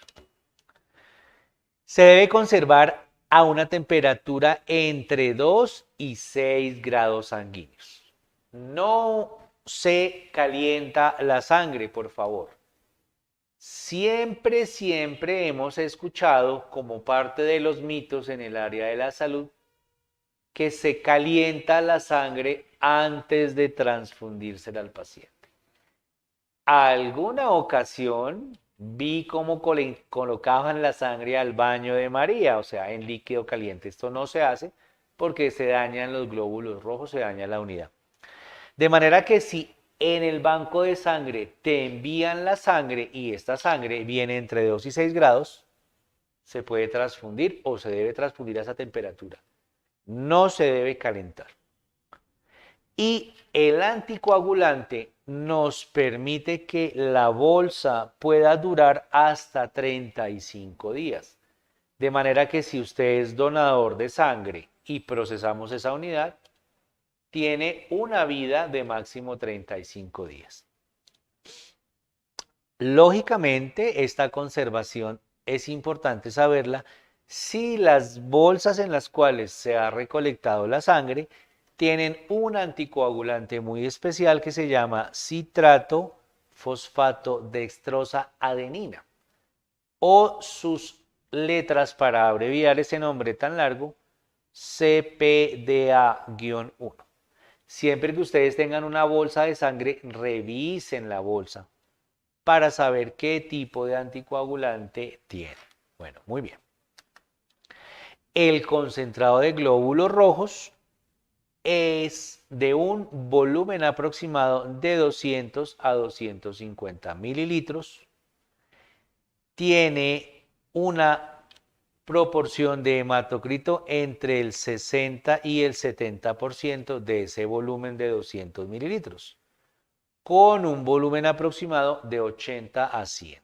Se debe conservar a una temperatura entre 2 y 6 grados sanguíneos. No se calienta la sangre, por favor. Siempre hemos escuchado como parte de los mitos en el área de la salud que se calienta la sangre antes de transfundírsela al paciente. Alguna ocasión vi cómo colocaban la sangre al baño de María, o sea, en líquido caliente. Esto no se hace porque se dañan los glóbulos rojos, se daña la unidad. De manera que si en el banco de sangre te envían la sangre y esta sangre viene entre 2 y 6 grados, se puede transfundir o se debe transfundir a esa temperatura. No se debe calentar. Y el anticoagulante nos permite que la bolsa pueda durar hasta 35 días. De manera que si usted es donador de sangre y procesamos esa unidad, tiene una vida de máximo 35 días. Lógicamente, esta conservación es importante saberla si las bolsas en las cuales se ha recolectado la sangre tienen un anticoagulante muy especial que se llama citrato fosfato dextrosa adenina, o sus letras para abreviar ese nombre tan largo, CPDA-1. Siempre que ustedes tengan una bolsa de sangre, revisen la bolsa para saber qué tipo de anticoagulante tiene. Bueno, muy bien. El concentrado de glóbulos rojos es de un volumen aproximado de 200 a 250 mililitros. Tiene una proporción de hematocrito entre el 60 y el 70% de ese volumen de 200 mililitros, con un volumen aproximado de 80 a 100.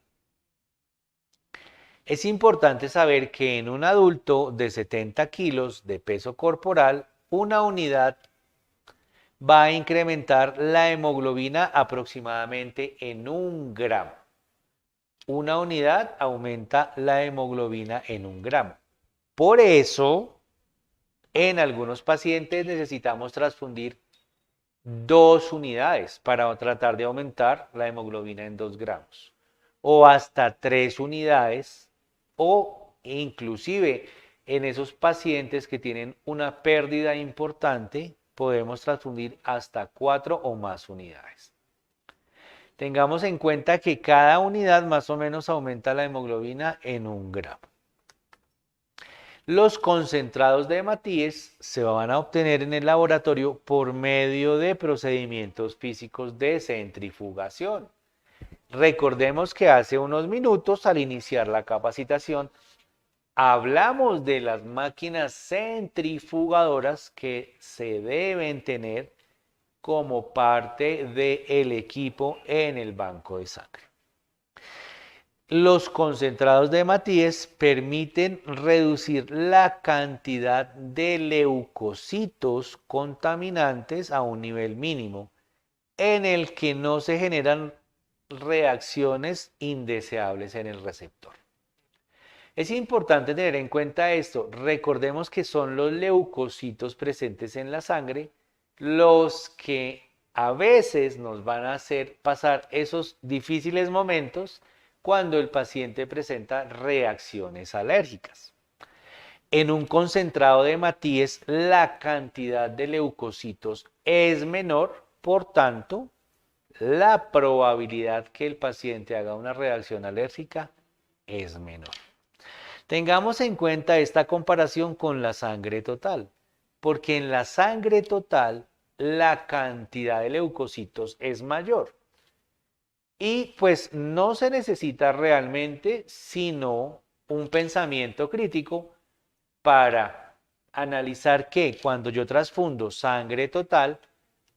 Es importante saber que en un adulto de 70 kilos de peso corporal, una unidad va a incrementar la hemoglobina aproximadamente en 1 gramo. Una unidad aumenta la hemoglobina en 1 gramo. Por eso, en algunos pacientes necesitamos transfundir 2 unidades para tratar de aumentar la hemoglobina en 2 gramos. O hasta 3 unidades, o inclusive en esos pacientes que tienen una pérdida importante, podemos transfundir hasta 4 o más unidades. Tengamos en cuenta que cada unidad más o menos aumenta la hemoglobina en 1 gramo. Los concentrados de hematíes se van a obtener en el laboratorio por medio de procedimientos físicos de centrifugación. Recordemos que hace unos minutos, al iniciar la capacitación, hablamos de las máquinas centrifugadoras que se deben tener como parte del equipo en el banco de sangre. Los concentrados de hematíes permiten reducir la cantidad de leucocitos contaminantes a un nivel mínimo, en el que no se generan reacciones indeseables en el receptor. Es importante tener en cuenta esto. Recordemos que son los leucocitos presentes en la sangre los que a veces nos van a hacer pasar esos difíciles momentos cuando el paciente presenta reacciones alérgicas. En un concentrado de hematíes, la cantidad de leucocitos es menor, por tanto, la probabilidad que el paciente haga una reacción alérgica es menor. Tengamos en cuenta esta comparación con la sangre total, porque en la sangre total la cantidad de leucocitos es mayor. Y pues no se necesita realmente sino un pensamiento crítico para analizar que cuando yo transfundo sangre total,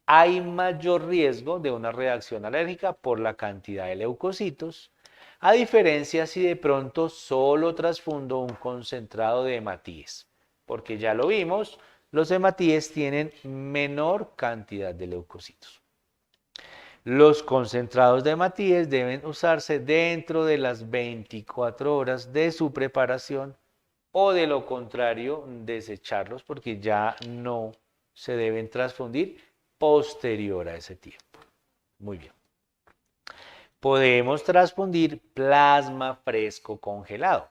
hay mayor riesgo de una reacción alérgica por la cantidad de leucocitos, a diferencia si de pronto solo transfundo un concentrado de hematíes, porque ya lo vimos, los hematíes tienen menor cantidad de leucocitos. Los concentrados de hematíes deben usarse dentro de las 24 horas de su preparación, o de lo contrario, desecharlos porque ya no se deben transfundir posterior a ese tiempo. Muy bien. Podemos transfundir plasma fresco congelado.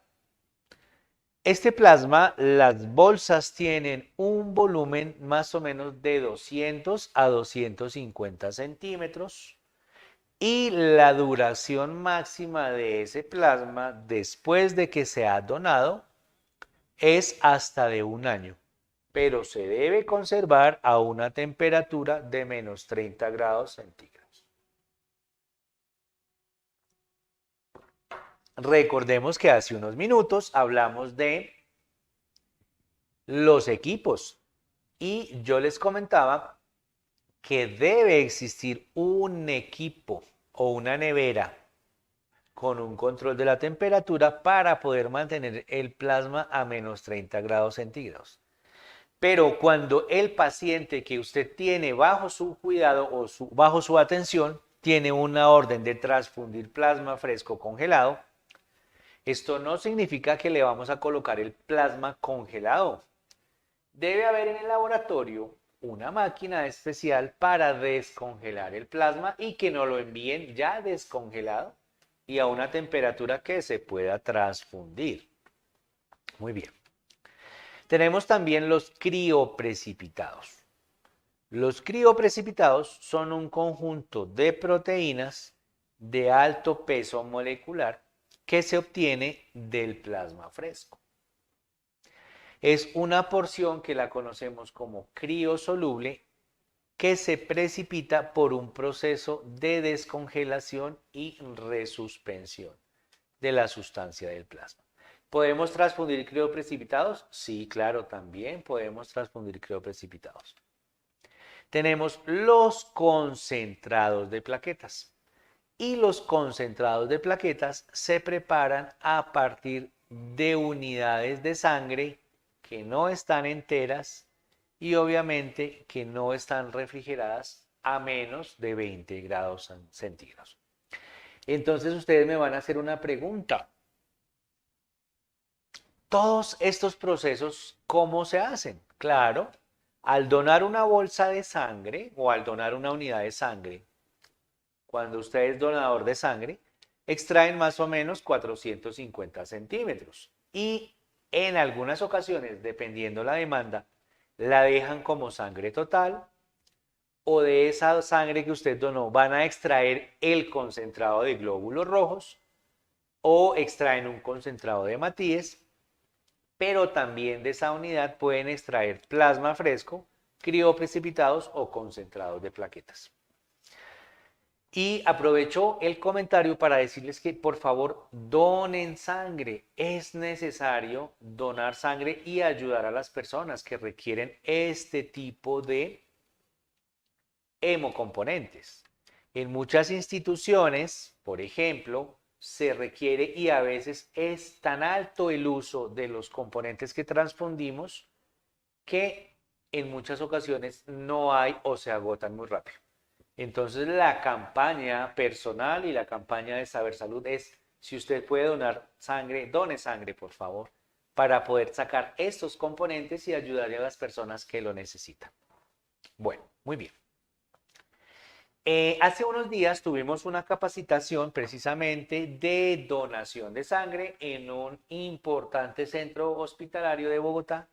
Este plasma, las bolsas tienen un volumen más o menos de 200 a 250 centímetros y la duración máxima de ese plasma después de que se ha donado es hasta de 1 año, pero se debe conservar a una temperatura de menos 30 grados centígrados. Recordemos que hace unos minutos hablamos de los equipos y yo les comentaba que debe existir un equipo o una nevera con un control de la temperatura para poder mantener el plasma a menos 30 grados centígrados. Pero cuando el paciente que usted tiene bajo su cuidado o bajo su atención tiene una orden de transfundir plasma fresco congelado, esto no significa que le vamos a colocar el plasma congelado. Debe haber en el laboratorio una máquina especial para descongelar el plasma y que nos lo envíen ya descongelado y a una temperatura que se pueda transfundir. Muy bien. Tenemos también los crioprecipitados. Los crioprecipitados son un conjunto de proteínas de alto peso molecular que se obtiene del plasma fresco. Es una porción que la conocemos como criosoluble que se precipita por un proceso de descongelación y resuspensión de la sustancia del plasma. ¿Podemos transfundir crioprecipitados? Sí, claro, también podemos transfundir crioprecipitados. Tenemos los concentrados de plaquetas. Y los concentrados de plaquetas se preparan a partir de unidades de sangre que no están enteras y obviamente que no están refrigeradas a menos de 20 grados centígrados. Entonces ustedes me van a hacer una pregunta. Todos estos procesos, ¿cómo se hacen? Claro, al donar una bolsa de sangre o al donar una unidad de sangre, cuando usted es donador de sangre, extraen más o menos 450 centímetros y en algunas ocasiones, dependiendo la demanda, la dejan como sangre total o de esa sangre que usted donó van a extraer el concentrado de glóbulos rojos o extraen un concentrado de hematíes, pero también de esa unidad pueden extraer plasma fresco, crioprecipitados o concentrados de plaquetas. Y aprovecho el comentario para decirles que por favor donen sangre. Es necesario donar sangre y ayudar a las personas que requieren este tipo de hemocomponentes. En muchas instituciones, por ejemplo, se requiere y a veces es tan alto el uso de los componentes que transfundimos que en muchas ocasiones no hay o se agotan muy rápido. Entonces la campaña personal y la campaña de Saber Salud es, si usted puede donar sangre, done sangre por favor, para poder sacar estos componentes y ayudarle a las personas que lo necesitan. Bueno, muy bien. Hace unos días tuvimos una capacitación precisamente de donación de sangre en un importante centro hospitalario de Bogotá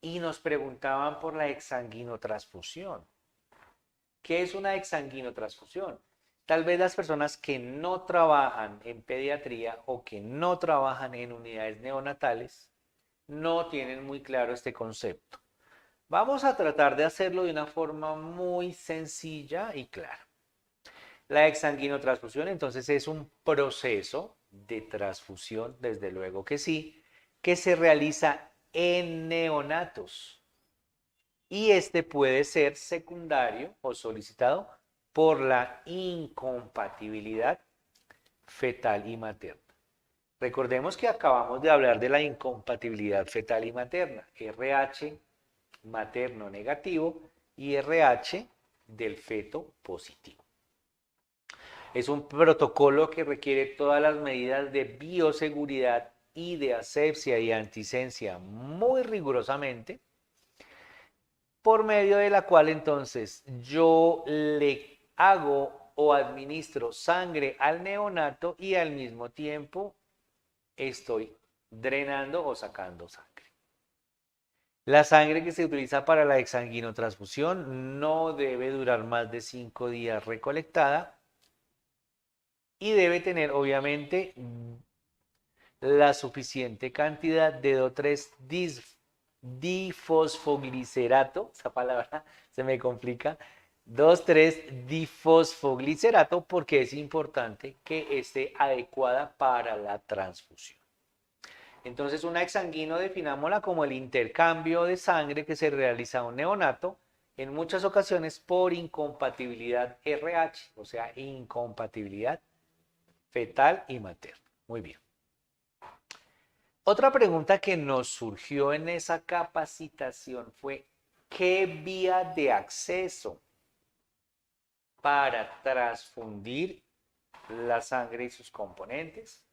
y nos preguntaban por la exsanguinotransfusión. ¿Qué es una exsanguinotransfusión? Tal vez las personas que no trabajan en pediatría o que no trabajan en unidades neonatales no tienen muy claro este concepto. Vamos a tratar de hacerlo de una forma muy sencilla y clara. La exsanguinotransfusión entonces es un proceso de transfusión, desde luego que sí, que se realiza en neonatos. Y este puede ser secundario o solicitado por la incompatibilidad fetal y materna. Recordemos que acabamos de hablar de la incompatibilidad fetal y materna, RH materno negativo y RH del feto positivo. Es un protocolo que requiere todas las medidas de bioseguridad y de asepsia y anticencia muy rigurosamente, por medio de la cual entonces yo le hago o administro sangre al neonato y al mismo tiempo estoy drenando o sacando sangre. La sangre que se utiliza para la exsanguinotransfusión no debe durar más de 5 días recolectada y debe tener obviamente la suficiente cantidad de D3 difosfoglicerato, esa palabra se me complica, 2,3 difosfoglicerato porque es importante que esté adecuada para la transfusión. Entonces una exsanguino definámosla como el intercambio de sangre que se realiza a un neonato en muchas ocasiones por incompatibilidad RH, o sea, incompatibilidad fetal y materna. Muy bien. Otra pregunta que nos surgió en esa capacitación fue, ¿qué vía de acceso para transfundir la sangre y sus componentes?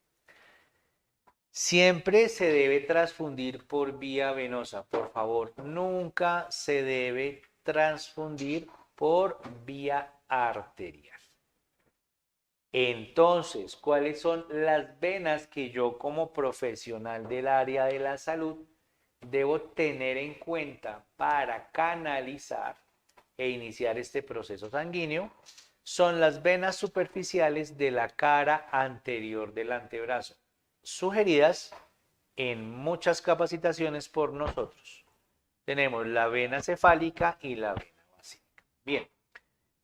Siempre se debe transfundir por vía venosa. Por favor, nunca se debe transfundir por vía arterial. Entonces, ¿cuáles son las venas que yo como profesional del área de la salud debo tener en cuenta para canalizar e iniciar este proceso sanguíneo? Son las venas superficiales de la cara anterior del antebrazo, sugeridas en muchas capacitaciones por nosotros. Tenemos la vena cefálica y la vena basílica. Bien,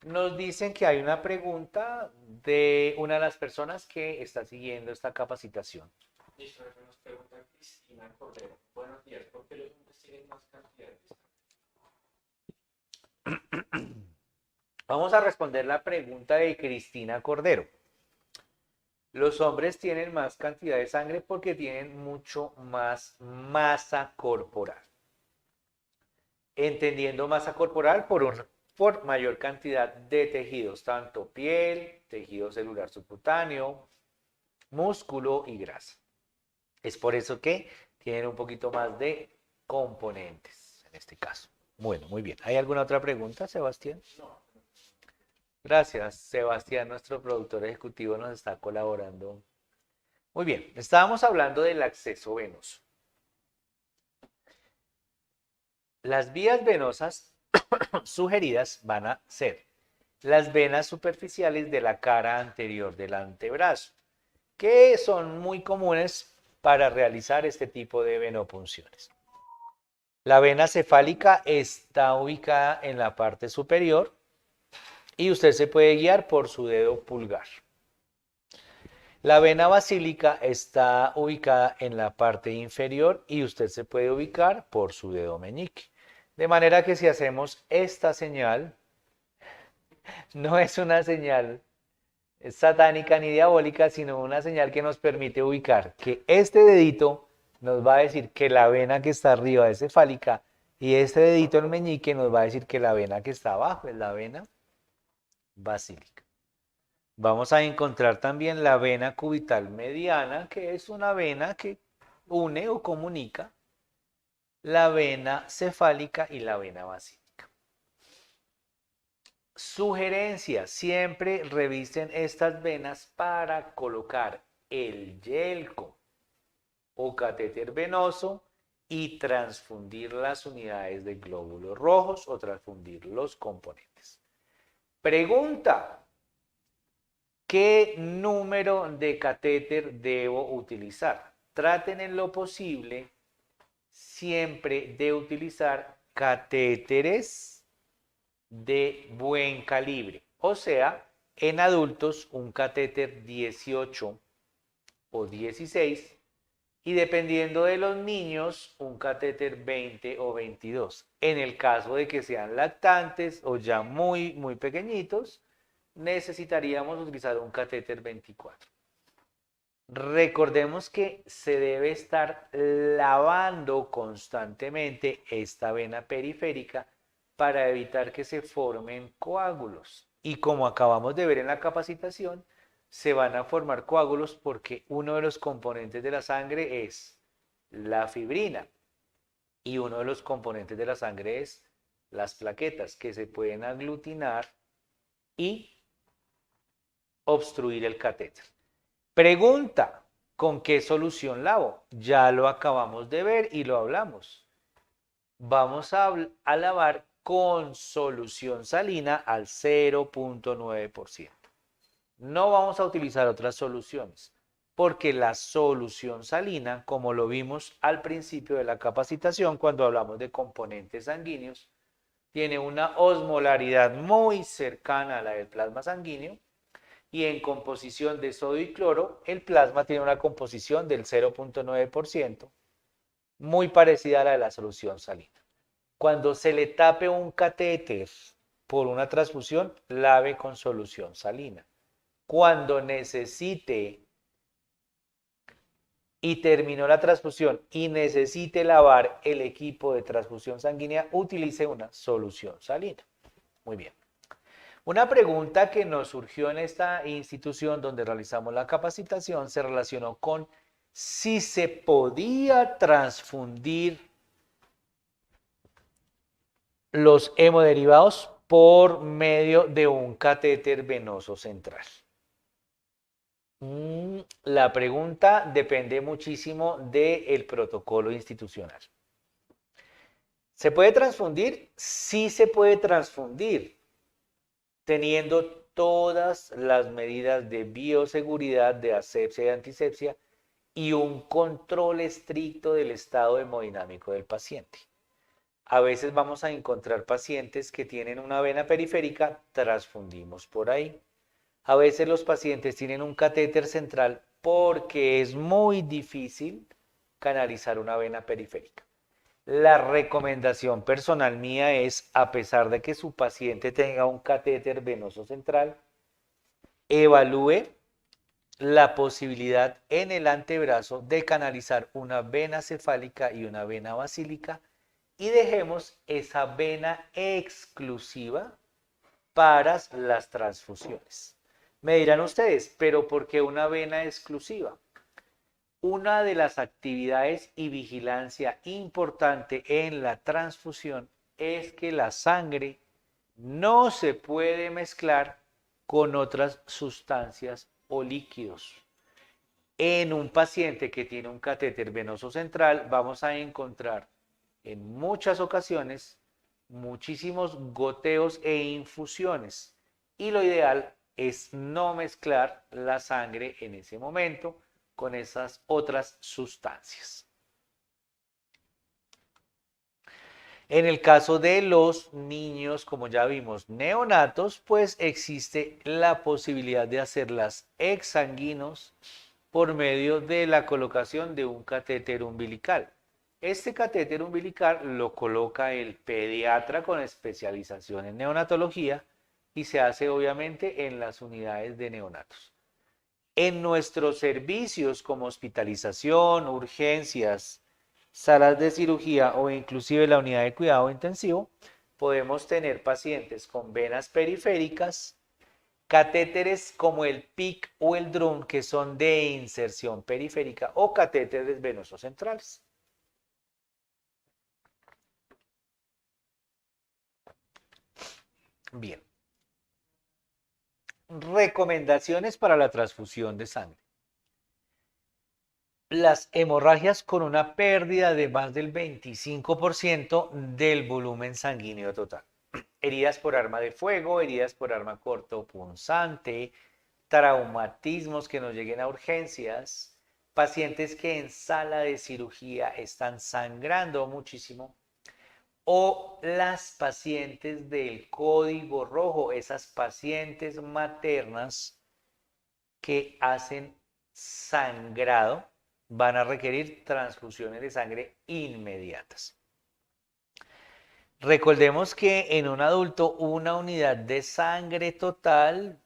nos dicen que hay una pregunta de una de las personas que está siguiendo esta capacitación. Listo, nos pregunta Cristina Cordero. Buenos días, ¿por qué los hombres tienen más cantidad de sangre? Vamos a responder la pregunta de Cristina Cordero. Los hombres tienen más cantidad de sangre porque tienen mucho más masa corporal. Entendiendo masa corporal por mayor cantidad de tejidos, tanto piel, tejido celular subcutáneo, músculo y grasa. Es por eso que tienen un poquito más de componentes en este caso. Bueno, muy bien. ¿Hay alguna otra pregunta, Sebastián? No. Gracias, Sebastián, nuestro productor ejecutivo, nos está colaborando. Muy bien, estábamos hablando del acceso venoso. Las vías venosas sugeridas van a ser las venas superficiales de la cara anterior del antebrazo, que son muy comunes para realizar este tipo de venopunciones. La vena cefálica está ubicada en la parte superior y usted se puede guiar por su dedo pulgar. La vena basílica está ubicada en la parte inferior y usted se puede ubicar por su dedo meñique. De manera que si hacemos esta señal, no es una señal satánica ni diabólica, sino una señal que nos permite ubicar que este dedito nos va a decir que la vena que está arriba es cefálica y este dedito el meñique nos va a decir que la vena que está abajo es la vena basílica. Vamos a encontrar también la vena cubital mediana, que es una vena que une o comunica la vena cefálica y la vena basílica. Sugerencia, siempre revisen estas venas para colocar el yelco o catéter venoso y transfundir las unidades de glóbulos rojos o transfundir los componentes. Pregunta. ¿Qué número de catéter debo utilizar? Traten en lo posible siempre de utilizar catéteres de buen calibre. O sea, en adultos un catéter 18 o 16 y dependiendo de los niños un catéter 20 o 22. En el caso de que sean lactantes o ya muy pequeñitos, necesitaríamos utilizar un catéter 24. Recordemos que se debe estar lavando constantemente esta vena periférica para evitar que se formen coágulos. Y como acabamos de ver en la capacitación, se van a formar coágulos porque uno de los componentes de la sangre es la fibrina y uno de los componentes de la sangre es las plaquetas que se pueden aglutinar y obstruir el catéter. Pregunta, ¿con qué solución lavo? Ya lo acabamos de ver y lo hablamos. Vamos a lavar con solución salina al 0.9%. No vamos a utilizar otras soluciones, porque la solución salina, como lo vimos al principio de la capacitación cuando hablamos de componentes sanguíneos, tiene una osmolaridad muy cercana a la del plasma sanguíneo y en composición de sodio y cloro, el plasma tiene una composición del 0.9%, muy parecida a la de la solución salina. Cuando se le tape un catéter por una transfusión, lave con solución salina. Cuando necesite y terminó la transfusión y necesite lavar el equipo de transfusión sanguínea, utilice una solución salina. Muy bien. Una pregunta que nos surgió en esta institución donde realizamos la capacitación se relacionó con si se podía transfundir los hemoderivados por medio de un catéter venoso central. La pregunta depende muchísimo del protocolo institucional. ¿Se puede transfundir? Sí se puede transfundir, teniendo todas las medidas de bioseguridad, de asepsia y antisepsia y un control estricto del estado hemodinámico del paciente. A veces vamos a encontrar pacientes que tienen una vena periférica, transfundimos por ahí. A veces los pacientes tienen un catéter central porque es muy difícil canalizar una vena periférica. La recomendación personal mía es, a pesar de que su paciente tenga un catéter venoso central, evalúe la posibilidad en el antebrazo de canalizar una vena cefálica y una vena basílica y dejemos esa vena exclusiva para las transfusiones. Me dirán ustedes, ¿pero por qué una vena exclusiva? Una de las actividades y vigilancia importante en la transfusión es que la sangre no se puede mezclar con otras sustancias o líquidos. En un paciente que tiene un catéter venoso central vamos a encontrar en muchas ocasiones muchísimos goteos e infusiones y lo ideal es no mezclar la sangre en ese momento con esas otras sustancias. En el caso de los niños, como ya vimos, neonatos, pues existe la posibilidad de hacerlas exsanguinos por medio de la colocación de un catéter umbilical. Este catéter umbilical lo coloca el pediatra con especialización en neonatología y se hace obviamente en las unidades de neonatos. En nuestros servicios como hospitalización, urgencias, salas de cirugía o inclusive la unidad de cuidado intensivo, podemos tener pacientes con venas periféricas, catéteres como el PIC o el DRUM que son de inserción periférica o catéteres venosos centrales. Bien. Recomendaciones para la transfusión de sangre. Las hemorragias con una pérdida de más del 25% del volumen sanguíneo total. Heridas por arma de fuego, heridas por arma cortopunzante, traumatismos que nos lleguen a urgencias, pacientes que en sala de cirugía están sangrando muchísimo, o las pacientes del código rojo, esas pacientes maternas que hacen sangrado, van a requerir transfusiones de sangre inmediatas. Recordemos que en un adulto una unidad de sangre total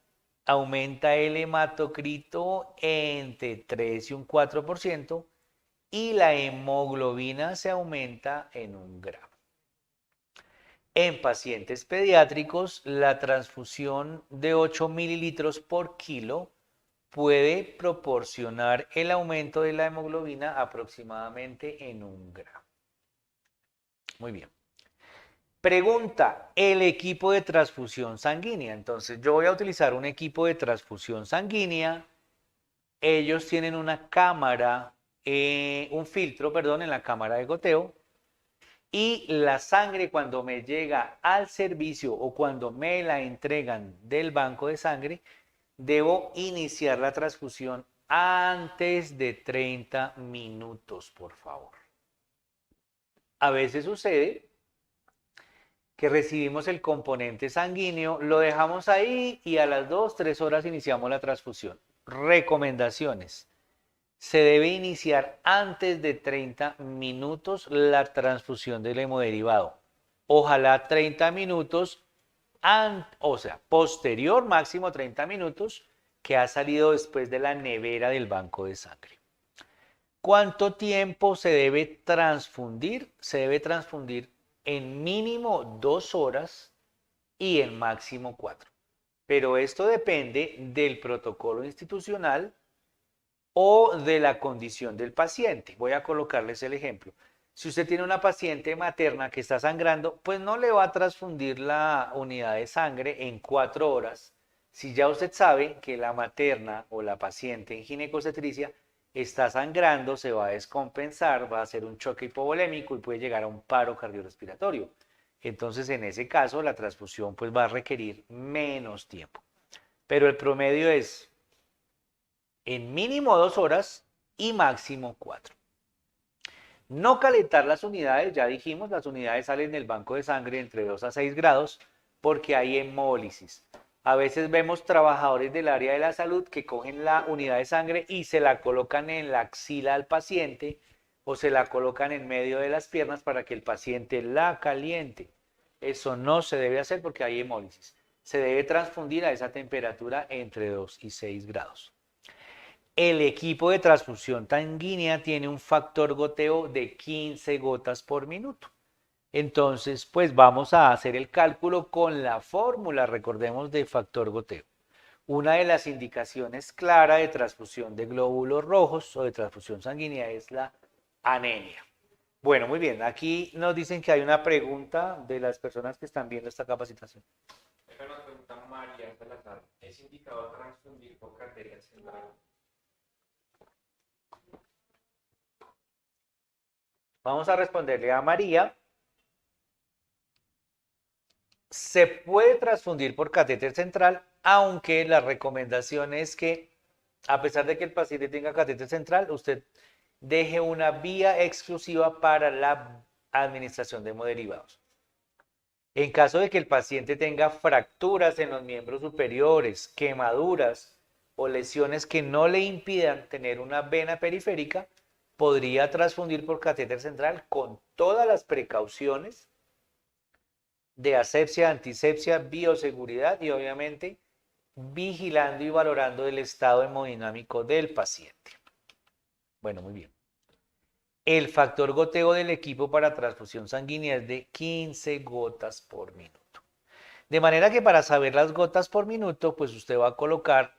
aumenta el hematocrito entre 3 y un 4% y la hemoglobina se aumenta en 1 gramo. En pacientes pediátricos, la transfusión de 8 mililitros por kilo puede proporcionar el aumento de la hemoglobina aproximadamente en 1 gramo. Muy bien. Pregunta, el equipo de transfusión sanguínea. Entonces, yo voy a utilizar un equipo de transfusión sanguínea. Ellos tienen una cámara, un filtro, perdón, en la cámara de goteo. Y la sangre cuando me llega al servicio o cuando me la entregan del banco de sangre, debo iniciar la transfusión antes de 30 minutos, por favor. A veces sucede que recibimos el componente sanguíneo, lo dejamos ahí y a las 2, 3 horas iniciamos la transfusión. Recomendaciones. Se debe iniciar antes de 30 minutos la transfusión del hemoderivado. ojalá 30 minutos, o sea, posterior máximo 30 minutos, que ha salido después de la nevera del banco de sangre. ¿Cuánto tiempo se debe transfundir? Se debe transfundir en mínimo 2 horas y en máximo 4. Pero esto depende del protocolo institucional o de la condición del paciente. Voy a colocarles el ejemplo. Si usted tiene una paciente materna que está sangrando, pues no le va a transfundir la unidad de sangre en 4 horas. Si ya usted sabe que la materna o la paciente en ginecostetricia está sangrando, se va a descompensar, va a hacer un choque hipovolémico y puede llegar a un paro cardiorrespiratorio. Entonces, en ese caso, la transfusión pues va a requerir menos tiempo. Pero el promedio es en mínimo 2 horas y máximo 4. No calentar las unidades, ya dijimos, las unidades salen del banco de sangre entre 2 a 6 grados porque hay hemólisis. A veces vemos trabajadores del área de la salud que cogen la unidad de sangre y se la colocan en la axila al paciente o se la colocan en medio de las piernas para que el paciente la caliente. Eso no se debe hacer porque hay hemólisis. Se debe transfundir a esa temperatura entre 2 y 6 grados. El equipo de transfusión sanguínea tiene un factor goteo de 15 gotas por minuto. Entonces, pues vamos a hacer el cálculo con la fórmula, recordemos, de factor goteo. Una de las indicaciones claras de transfusión de glóbulos rojos o de transfusión sanguínea es la anemia. Bueno, muy bien. Aquí nos dicen que hay una pregunta de las personas que están viendo esta capacitación. Acá nos pregunta María Salazar, ¿es indicado transfundir por arteria central? Vamos a responderle a María. Se puede transfundir por catéter central, aunque la recomendación es que, a pesar de que el paciente tenga catéter central, usted deje una vía exclusiva para la administración de hemoderivados. En caso de que el paciente tenga fracturas en los miembros superiores, quemaduras o lesiones que no le impidan tener una vena periférica, podría transfundir por catéter central con todas las precauciones de asepsia, antisepsia, bioseguridad y obviamente vigilando y valorando el estado hemodinámico del paciente. Bueno, muy bien. El factor goteo del equipo para transfusión sanguínea es de 15 gotas por minuto. De manera que para saber las gotas por minuto, pues usted va a colocar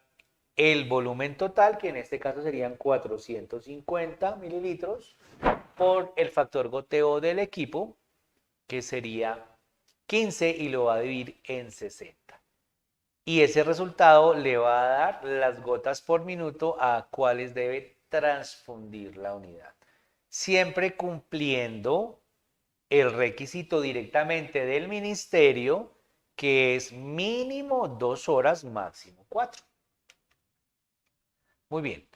el volumen total, que en este caso serían 450 mililitros, por el factor goteo del equipo, que sería 15 y lo va a dividir en 60. Y ese resultado le va a dar las gotas por minuto a cuáles debe transfundir la unidad. Siempre cumpliendo el requisito directamente del ministerio, que es mínimo 2 horas, máximo 4. Muy bien.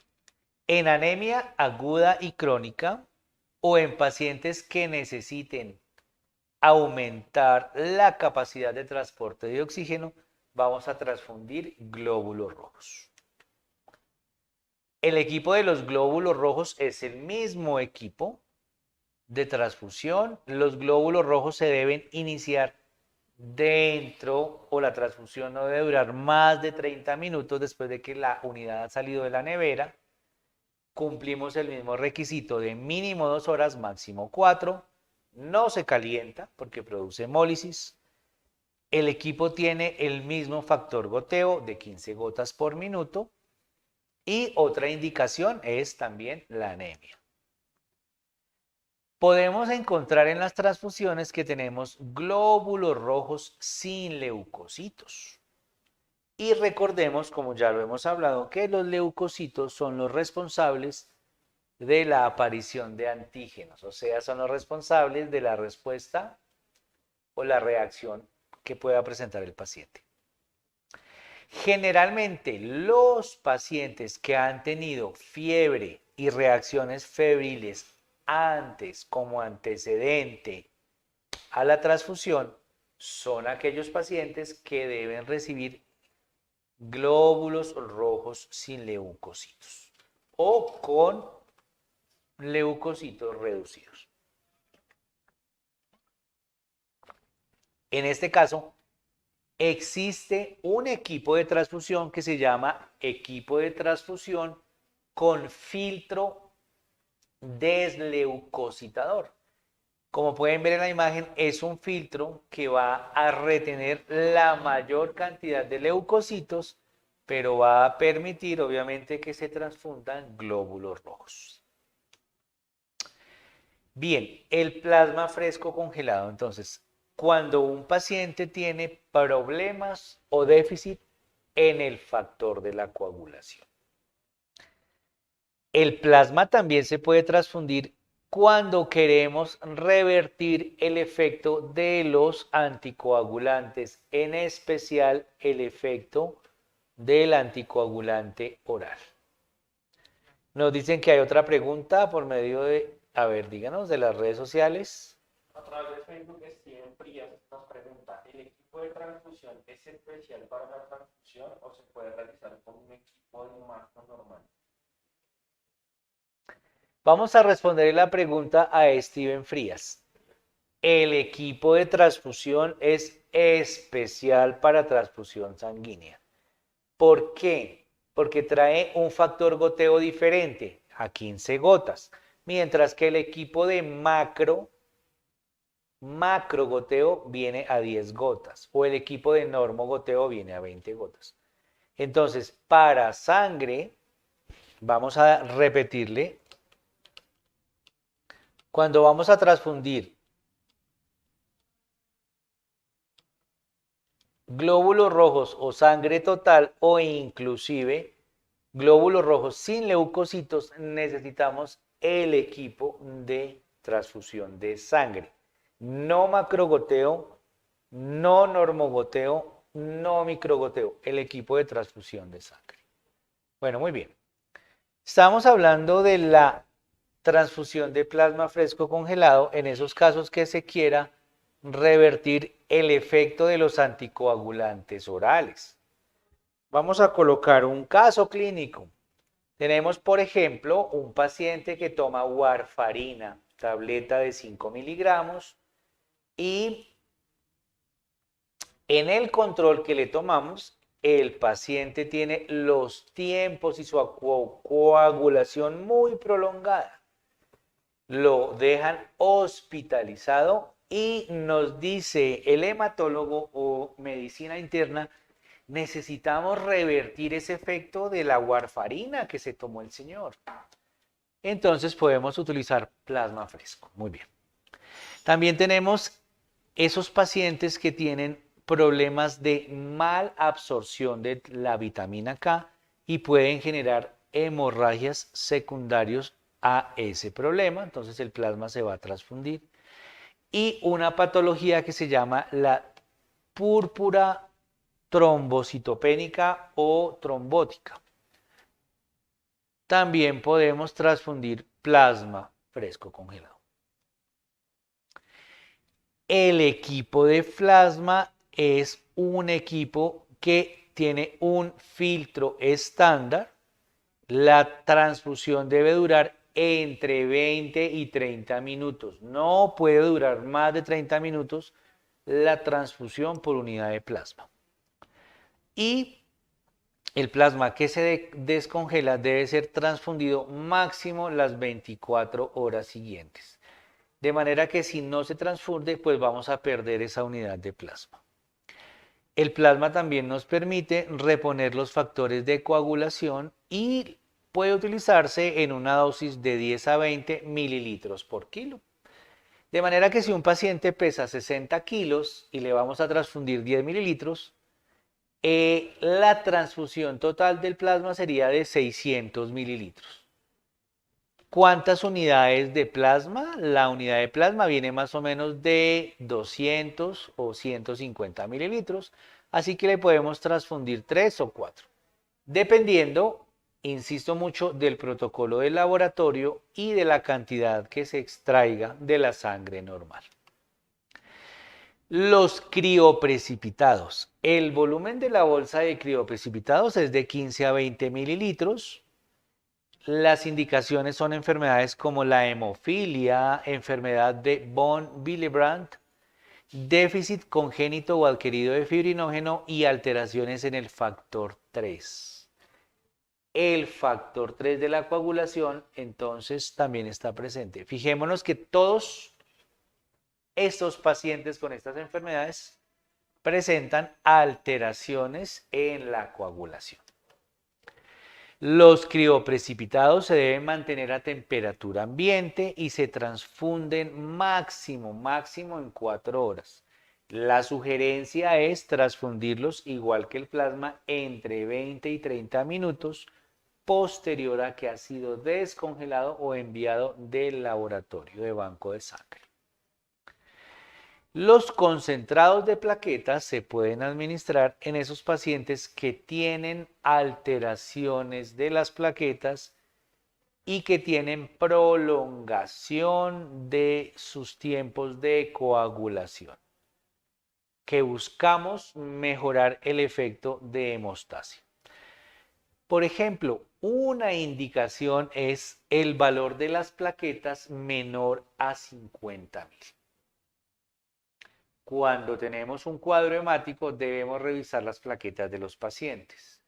En anemia aguda y crónica o en pacientes que necesiten aumentar la capacidad de transporte de oxígeno, vamos a transfundir glóbulos rojos. El equipo de los glóbulos rojos es el mismo equipo de transfusión. Los glóbulos rojos se deben iniciar dentro o la transfusión no debe durar más de 30 minutos después de que la unidad ha salido de la nevera. Cumplimos el mismo requisito de mínimo 2 horas, máximo 4. No se calienta porque produce hemólisis. El equipo tiene el mismo factor goteo de 15 gotas por minuto. Y otra indicación es también la anemia. Podemos encontrar en las transfusiones que tenemos glóbulos rojos sin leucocitos. Y recordemos, como ya lo hemos hablado, que los leucocitos son los responsables de la aparición de antígenos, o sea, son los responsables de la respuesta o la reacción que pueda presentar el paciente. Generalmente los pacientes que han tenido fiebre y reacciones febriles antes como antecedente a la transfusión son aquellos pacientes que deben recibir glóbulos rojos sin leucocitos o con leucocitos reducidos. En este caso, existe un equipo de transfusión que se llama equipo de transfusión con filtro desleucocitador. Como pueden ver en la imagen, es un filtro que va a retener la mayor cantidad de leucocitos, pero va a permitir, obviamente, que se transfundan glóbulos rojos. Bien, el plasma fresco congelado. Entonces, cuando un paciente tiene problemas o déficit en el factor de la coagulación. El plasma también se puede transfundir cuando queremos revertir el efecto de los anticoagulantes, en especial el efecto del anticoagulante oral. Nos dicen que hay otra pregunta por medio de, a ver, díganos, de las redes sociales. A través de Facebook, Steven Frías nos pregunta, ¿el equipo de transfusión es especial para la transfusión o se puede realizar con un equipo de imagen normal? Vamos a responder la pregunta a Steven Frías. El equipo de transfusión es especial para transfusión sanguínea. ¿Por qué? Porque trae un factor goteo diferente, a 15 gotas, mientras que el equipo de macro goteo viene a 10 gotas o el equipo de normo goteo viene a 20 gotas. Entonces, para sangre, vamos a repetirle, cuando vamos a transfundir glóbulos rojos o sangre total o inclusive glóbulos rojos sin leucocitos, necesitamos el equipo de transfusión de sangre. No macrogoteo, no normogoteo, no microgoteo, el equipo de transfusión de sangre. Bueno, muy bien. Estamos hablando de la transfusión de plasma fresco congelado en esos casos que se quiera revertir el efecto de los anticoagulantes orales. Vamos a colocar un caso clínico. Tenemos, por ejemplo, un paciente que toma warfarina, tableta de 5 miligramos, y en el control que le tomamos, el paciente tiene los tiempos y su coagulación muy prolongada. Lo dejan hospitalizado y nos dice el hematólogo o medicina interna, necesitamos revertir ese efecto de la warfarina que se tomó el señor. Entonces podemos utilizar plasma fresco. Muy bien. También tenemos esos pacientes que tienen problemas de mal absorción de la vitamina K y pueden generar hemorragias secundarios a ese problema. Entonces el plasma se va a transfundir. Y una patología que se llama la púrpura trombocitopénica o trombótica. También podemos transfundir plasma fresco congelado. El equipo de plasma es un equipo que tiene un filtro estándar. La transfusión debe durar entre 20 y 30 minutos. No puede durar más de 30 minutos la transfusión por unidad de plasma. Y el plasma que se descongela debe ser transfundido máximo las 24 horas siguientes. De manera que si no se transfunde, pues vamos a perder esa unidad de plasma. El plasma también nos permite reponer los factores de coagulación y puede utilizarse en una dosis de 10 a 20 mililitros por kilo. De manera que si un paciente pesa 60 kilos y le vamos a transfundir 10 mililitros, la transfusión total del plasma sería de 600 mililitros. ¿Cuántas unidades de plasma? La unidad de plasma viene más o menos de 200 o 150 mililitros, así que le podemos transfundir 3 o 4, dependiendo, insisto mucho, del protocolo del laboratorio y de la cantidad que se extraiga de la sangre normal. Los crioprecipitados. El volumen de la bolsa de crioprecipitados es de 15 a 20 mililitros. Las indicaciones son enfermedades como la hemofilia, enfermedad de von Willebrand, déficit congénito o adquirido de fibrinógeno y alteraciones en el factor 3. El factor 3 de la coagulación entonces también está presente. Fijémonos que todos estos pacientes con estas enfermedades presentan alteraciones en la coagulación. Los crioprecipitados se deben mantener a temperatura ambiente y se transfunden máximo en 4 horas. La sugerencia es transfundirlos igual que el plasma entre 20 y 30 minutos posterior a que ha sido descongelado o enviado del laboratorio de banco de sangre. Los concentrados de plaquetas se pueden administrar en esos pacientes que tienen alteraciones de las plaquetas y que tienen prolongación de sus tiempos de coagulación, que buscamos mejorar el efecto de hemostasia. Por ejemplo, una indicación es el valor de las plaquetas menor a 50.000. Cuando tenemos un cuadro hemático debemos revisar las plaquetas de los pacientes.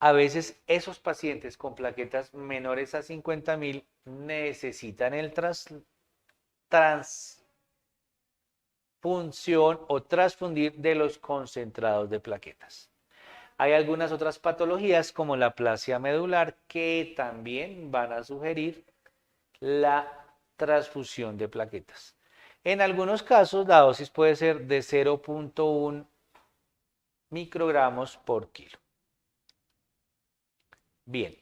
A veces esos pacientes con plaquetas menores a 50.000 necesitan el transfunción o transfundir de los concentrados de plaquetas. Hay algunas otras patologías como la aplasia medular que también van a sugerir la transfusión de plaquetas. En algunos casos la dosis puede ser de 0.1 microgramos por kilo. Bien,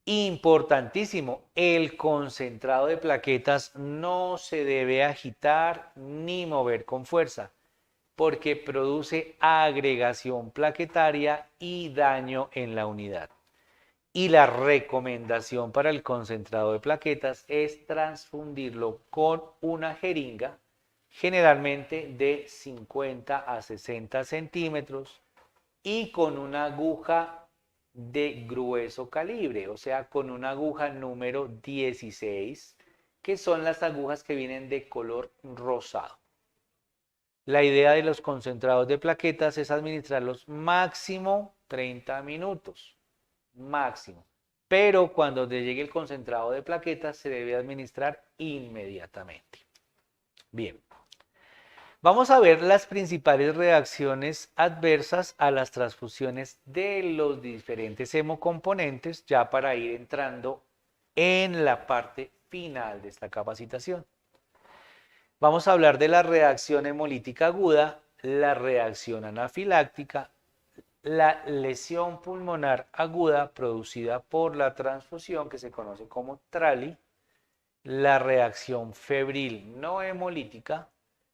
importantísimo, el concentrado de plaquetas no se debe agitar ni mover con fuerza porque produce agregación plaquetaria y daño en la unidad. Y la recomendación para el concentrado de plaquetas es transfundirlo con una jeringa, generalmente de 50 a 60 centímetros, y con una aguja de grueso calibre, o sea, con una aguja número 16, que son las agujas que vienen de color rosado. La idea de los concentrados de plaquetas es administrarlos máximo 30 minutos. Máximo. Pero cuando te llegue el concentrado de plaquetas se debe administrar inmediatamente. Bien. Vamos a ver las principales reacciones adversas a las transfusiones de los diferentes hemocomponentes ya para ir entrando en la parte final de esta capacitación. Vamos a hablar de la reacción hemolítica aguda, la reacción anafiláctica, la lesión pulmonar aguda producida por la transfusión que se conoce como TRALI, la reacción febril no hemolítica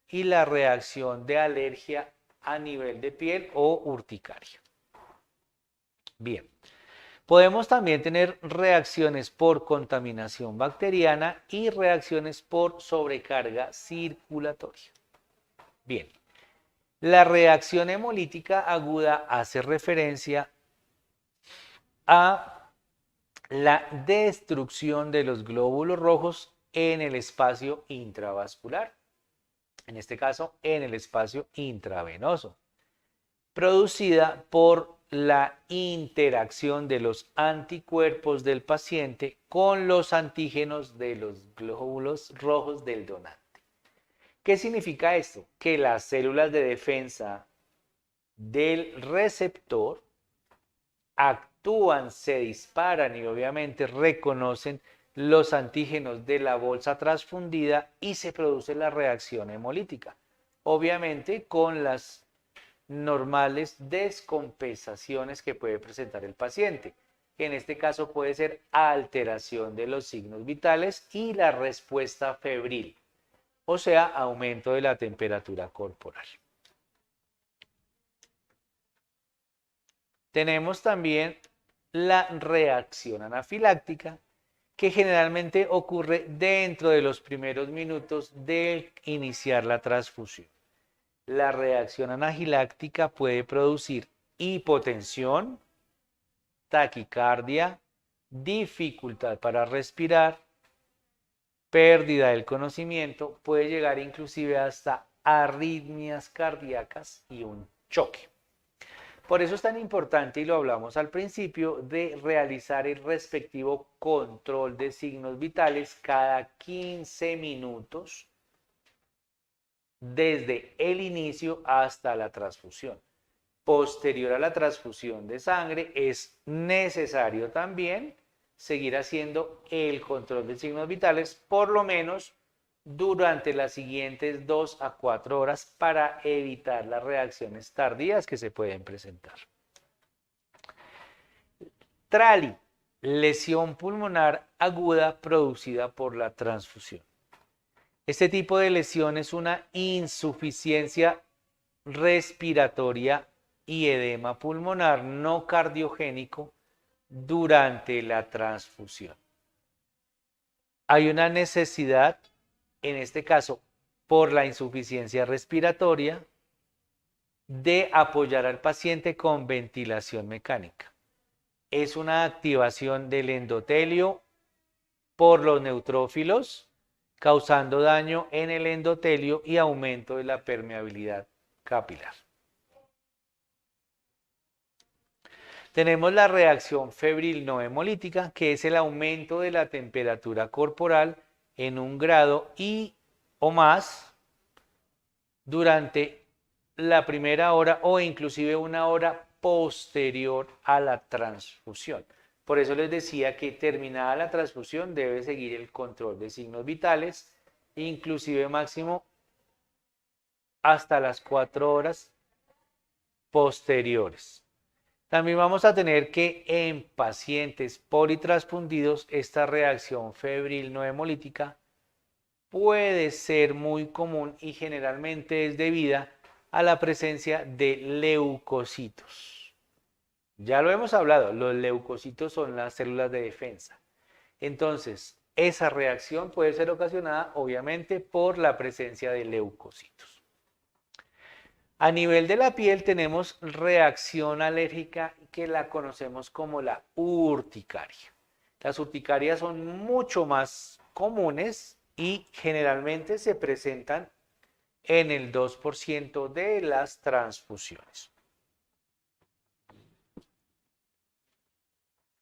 y la reacción de alergia a nivel de piel o urticaria. Bien, podemos también tener reacciones por contaminación bacteriana y reacciones por sobrecarga circulatoria. Bien. La reacción hemolítica aguda hace referencia a la destrucción de los glóbulos rojos en el espacio intravascular, en este caso en el espacio intravenoso, producida por la interacción de los anticuerpos del paciente con los antígenos de los glóbulos rojos del donante. ¿Qué significa esto? Que las células de defensa del receptor actúan, se disparan y obviamente reconocen los antígenos de la bolsa transfundida y se produce la reacción hemolítica. Obviamente con las normales descompensaciones que puede presentar el paciente. En este caso puede ser alteración de los signos vitales y la respuesta febril, o sea, aumento de la temperatura corporal. Tenemos también la reacción anafiláctica, que generalmente ocurre dentro de los primeros minutos de iniciar la transfusión. La reacción anafiláctica puede producir hipotensión, taquicardia, dificultad para respirar, pérdida del conocimiento, puede llegar inclusive hasta arritmias cardíacas y un choque. Por eso es tan importante, y lo hablamos al principio, de realizar el respectivo control de signos vitales cada 15 minutos desde el inicio hasta la transfusión. Posterior a la transfusión de sangre es necesario también seguir haciendo el control de signos vitales por lo menos durante las siguientes 2 a 4 horas para evitar las reacciones tardías que se pueden presentar. TRALI, lesión pulmonar aguda producida por la transfusión. Este tipo de lesión es una insuficiencia respiratoria y edema pulmonar no cardiogénico durante la transfusión. Hay una necesidad, en este caso, por la insuficiencia respiratoria, de apoyar al paciente con ventilación mecánica. Es una activación del endotelio por los neutrófilos, causando daño en el endotelio y aumento de la permeabilidad capilar. Tenemos la reacción febril no hemolítica, que es el aumento de la temperatura corporal en 1 grado y o más durante la primera hora o inclusive 1 hora posterior a la transfusión. Por eso les decía que terminada la transfusión debe seguir el control de signos vitales, inclusive máximo hasta las 4 horas posteriores. También vamos a tener que en pacientes politransfundidos esta reacción febril no hemolítica puede ser muy común y generalmente es debida a la presencia de leucocitos. Ya lo hemos hablado, los leucocitos son las células de defensa. Entonces, esa reacción puede ser ocasionada obviamente por la presencia de leucocitos. A nivel de la piel tenemos reacción alérgica que la conocemos como la urticaria. Las urticarias son mucho más comunes y generalmente se presentan en el 2% de las transfusiones.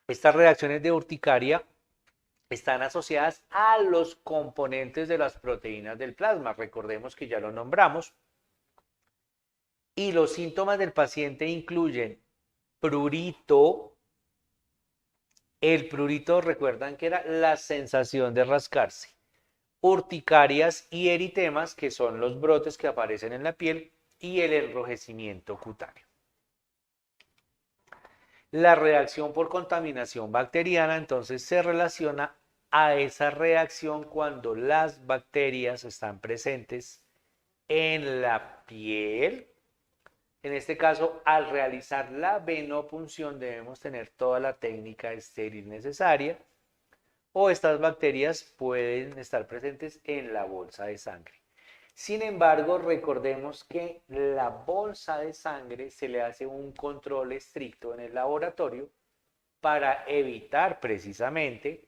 Estas reacciones de urticaria están asociadas a los componentes de las proteínas del plasma. Recordemos que ya lo nombramos. Y los síntomas del paciente incluyen prurito. El prurito, recuerdan que era la sensación de rascarse. Urticarias y eritemas, que son los brotes que aparecen en la piel, y el enrojecimiento cutáneo. La reacción por contaminación bacteriana entonces se relaciona a esa reacción cuando las bacterias están presentes en la piel. En este caso, al realizar la venopunción debemos tener toda la técnica estéril necesaria, o estas bacterias pueden estar presentes en la bolsa de sangre. Sin embargo, recordemos que la bolsa de sangre se le hace un control estricto en el laboratorio para evitar precisamente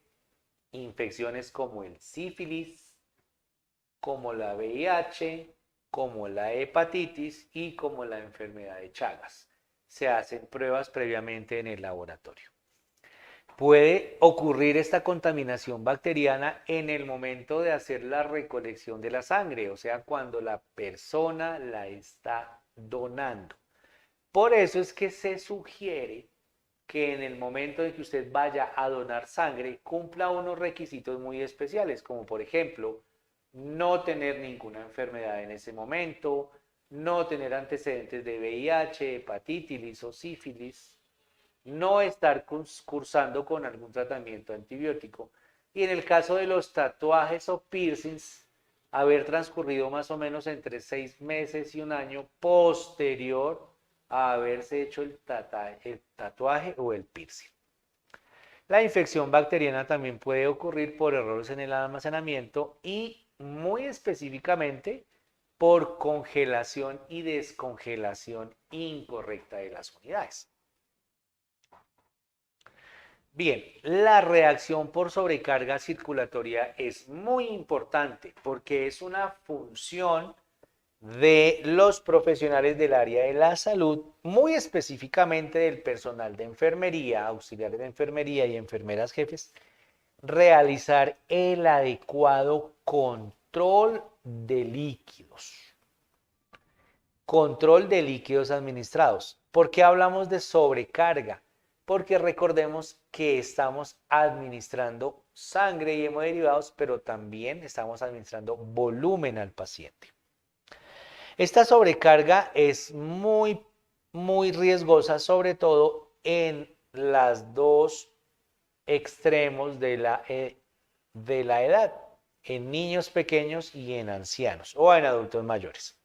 infecciones como el sífilis, como la VIH, como la hepatitis y como la enfermedad de Chagas. Se hacen pruebas previamente en el laboratorio. Puede ocurrir esta contaminación bacteriana en el momento de hacer la recolección de la sangre, o sea, cuando la persona la está donando. Por eso es que se sugiere que en el momento en que usted vaya a donar sangre cumpla unos requisitos muy especiales, como por ejemplo, no tener ninguna enfermedad en ese momento, no tener antecedentes de VIH, hepatitis o sífilis, no estar cursando con algún tratamiento antibiótico. Y en el caso de los tatuajes o piercings, haber transcurrido más o menos entre 6 meses y 1 año posterior a haberse hecho el tatuaje o el piercing. La infección bacteriana también puede ocurrir por errores en el almacenamiento y muy específicamente por congelación y descongelación incorrecta de las unidades. Bien, la reacción por sobrecarga circulatoria es muy importante porque es una función de los profesionales del área de la salud, muy específicamente del personal de enfermería, auxiliares de enfermería y enfermeras jefes, realizar el adecuado control de líquidos. Control de líquidos administrados. ¿Por qué hablamos de sobrecarga? Porque recordemos que estamos administrando sangre y hemoderivados, pero también estamos administrando volumen al paciente. Esta sobrecarga es muy riesgosa, sobre todo en las dos extremos de la edad, en niños pequeños y en ancianos o en adultos mayores.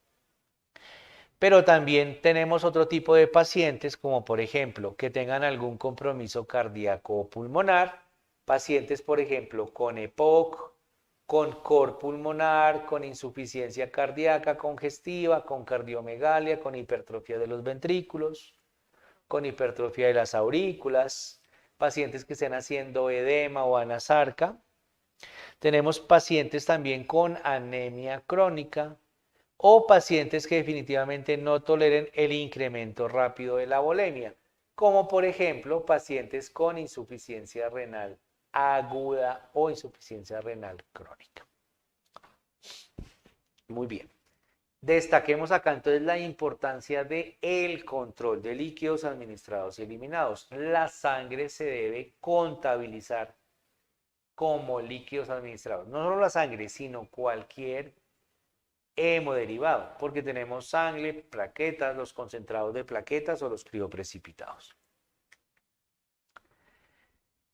Pero también tenemos otro tipo de pacientes, como por ejemplo, que tengan algún compromiso cardíaco o pulmonar, pacientes, por ejemplo, con EPOC, con cor pulmonar, con insuficiencia cardíaca congestiva, con cardiomegalia, con hipertrofia de los ventrículos, con hipertrofia de las aurículas, pacientes que estén haciendo edema o anasarca. Tenemos pacientes también con anemia crónica o pacientes que definitivamente no toleren el incremento rápido de la volemia, como por ejemplo pacientes con insuficiencia renal aguda o insuficiencia renal crónica. Muy bien. Destaquemos acá entonces la importancia del control de líquidos administrados y eliminados. La sangre se debe contabilizar como líquidos administrados. No solo la sangre, sino cualquier hemodiderivado, porque tenemos sangre, plaquetas, los concentrados de plaquetas o los crioprecipitados.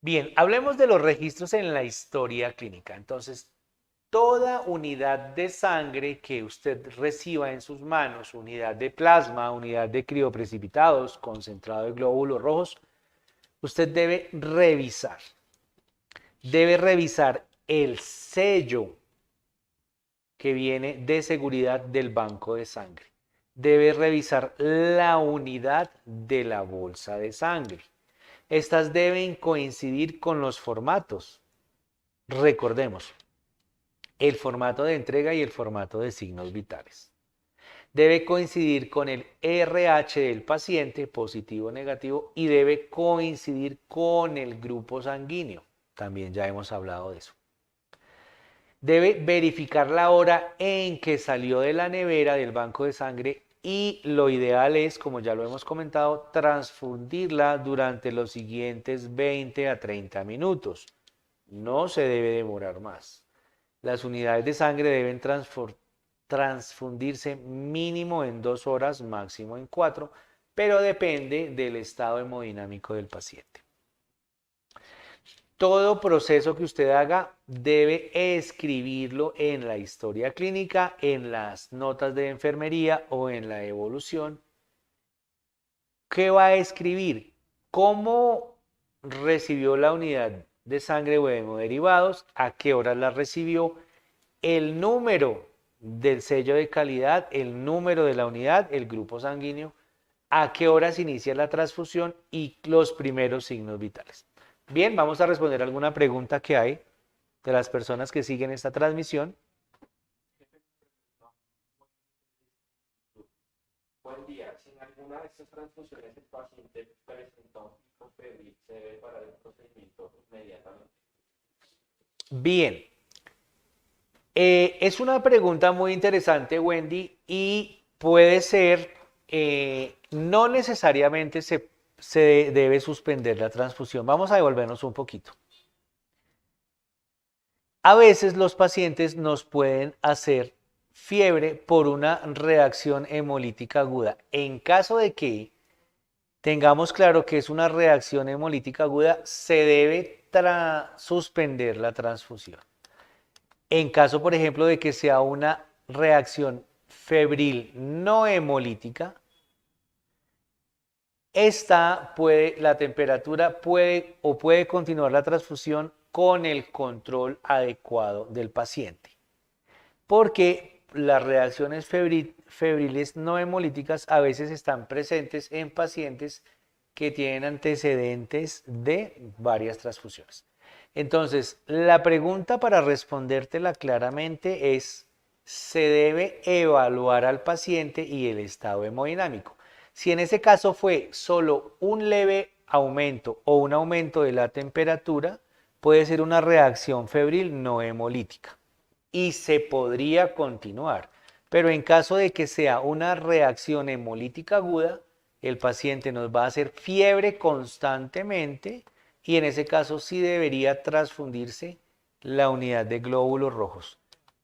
Bien, hablemos de los registros en la historia clínica. Entonces, toda unidad de sangre que usted reciba en sus manos, unidad de plasma, unidad de crioprecipitados, concentrado de glóbulos rojos, usted debe revisar. Debe revisar el sello que viene de seguridad del banco de sangre. Debe revisar la unidad de la bolsa de sangre. Estas deben coincidir con los formatos. Recordemos, el formato de entrega y el formato de signos vitales. Debe coincidir con el RH del paciente, positivo o negativo, y debe coincidir con el grupo sanguíneo. También ya hemos hablado de eso. Debe verificar la hora en que salió de la nevera del banco de sangre y lo ideal es, como ya lo hemos comentado, transfundirla durante los siguientes 20 a 30 minutos. No se debe demorar más. Las unidades de sangre deben transfundirse mínimo en 2 horas, máximo en 4, pero depende del estado hemodinámico del paciente. Todo proceso que usted haga debe escribirlo en la historia clínica, en las notas de enfermería o en la evolución. ¿Qué va a escribir? ¿Cómo recibió la unidad de sangre o hemoderivados? ¿A qué hora la recibió? El número del sello de calidad, el número de la unidad, el grupo sanguíneo, a qué horas inicia la transfusión y los primeros signos vitales. Bien, vamos a responder alguna pregunta que hay de las personas que siguen esta transmisión. Buen día. Si en alguna de estas transfusiones el paciente presentó un pico febril, se debe parar el procedimiento inmediatamente. Bien, es una pregunta muy interesante, Wendy, y puede ser, no necesariamente se debe suspender la transfusión. Vamos a devolvernos un poquito. A veces los pacientes nos pueden hacer fiebre por una reacción hemolítica aguda. En caso de que tengamos claro que es una reacción hemolítica aguda, se debe suspender la transfusión. En caso, por ejemplo, de que sea una reacción febril no hemolítica, la temperatura puede continuar la transfusión con el control adecuado del paciente. Porque las reacciones febriles no hemolíticas a veces están presentes en pacientes que tienen antecedentes de varias transfusiones. Entonces, la pregunta para respondértela claramente es, se debe evaluar al paciente y el estado hemodinámico. Si en ese caso fue solo un leve aumento o un aumento de la temperatura, puede ser una reacción febril no hemolítica y se podría continuar. Pero en caso de que sea una reacción hemolítica aguda, el paciente nos va a hacer fiebre constantemente y en ese caso sí debería transfundirse la unidad de glóbulos rojos,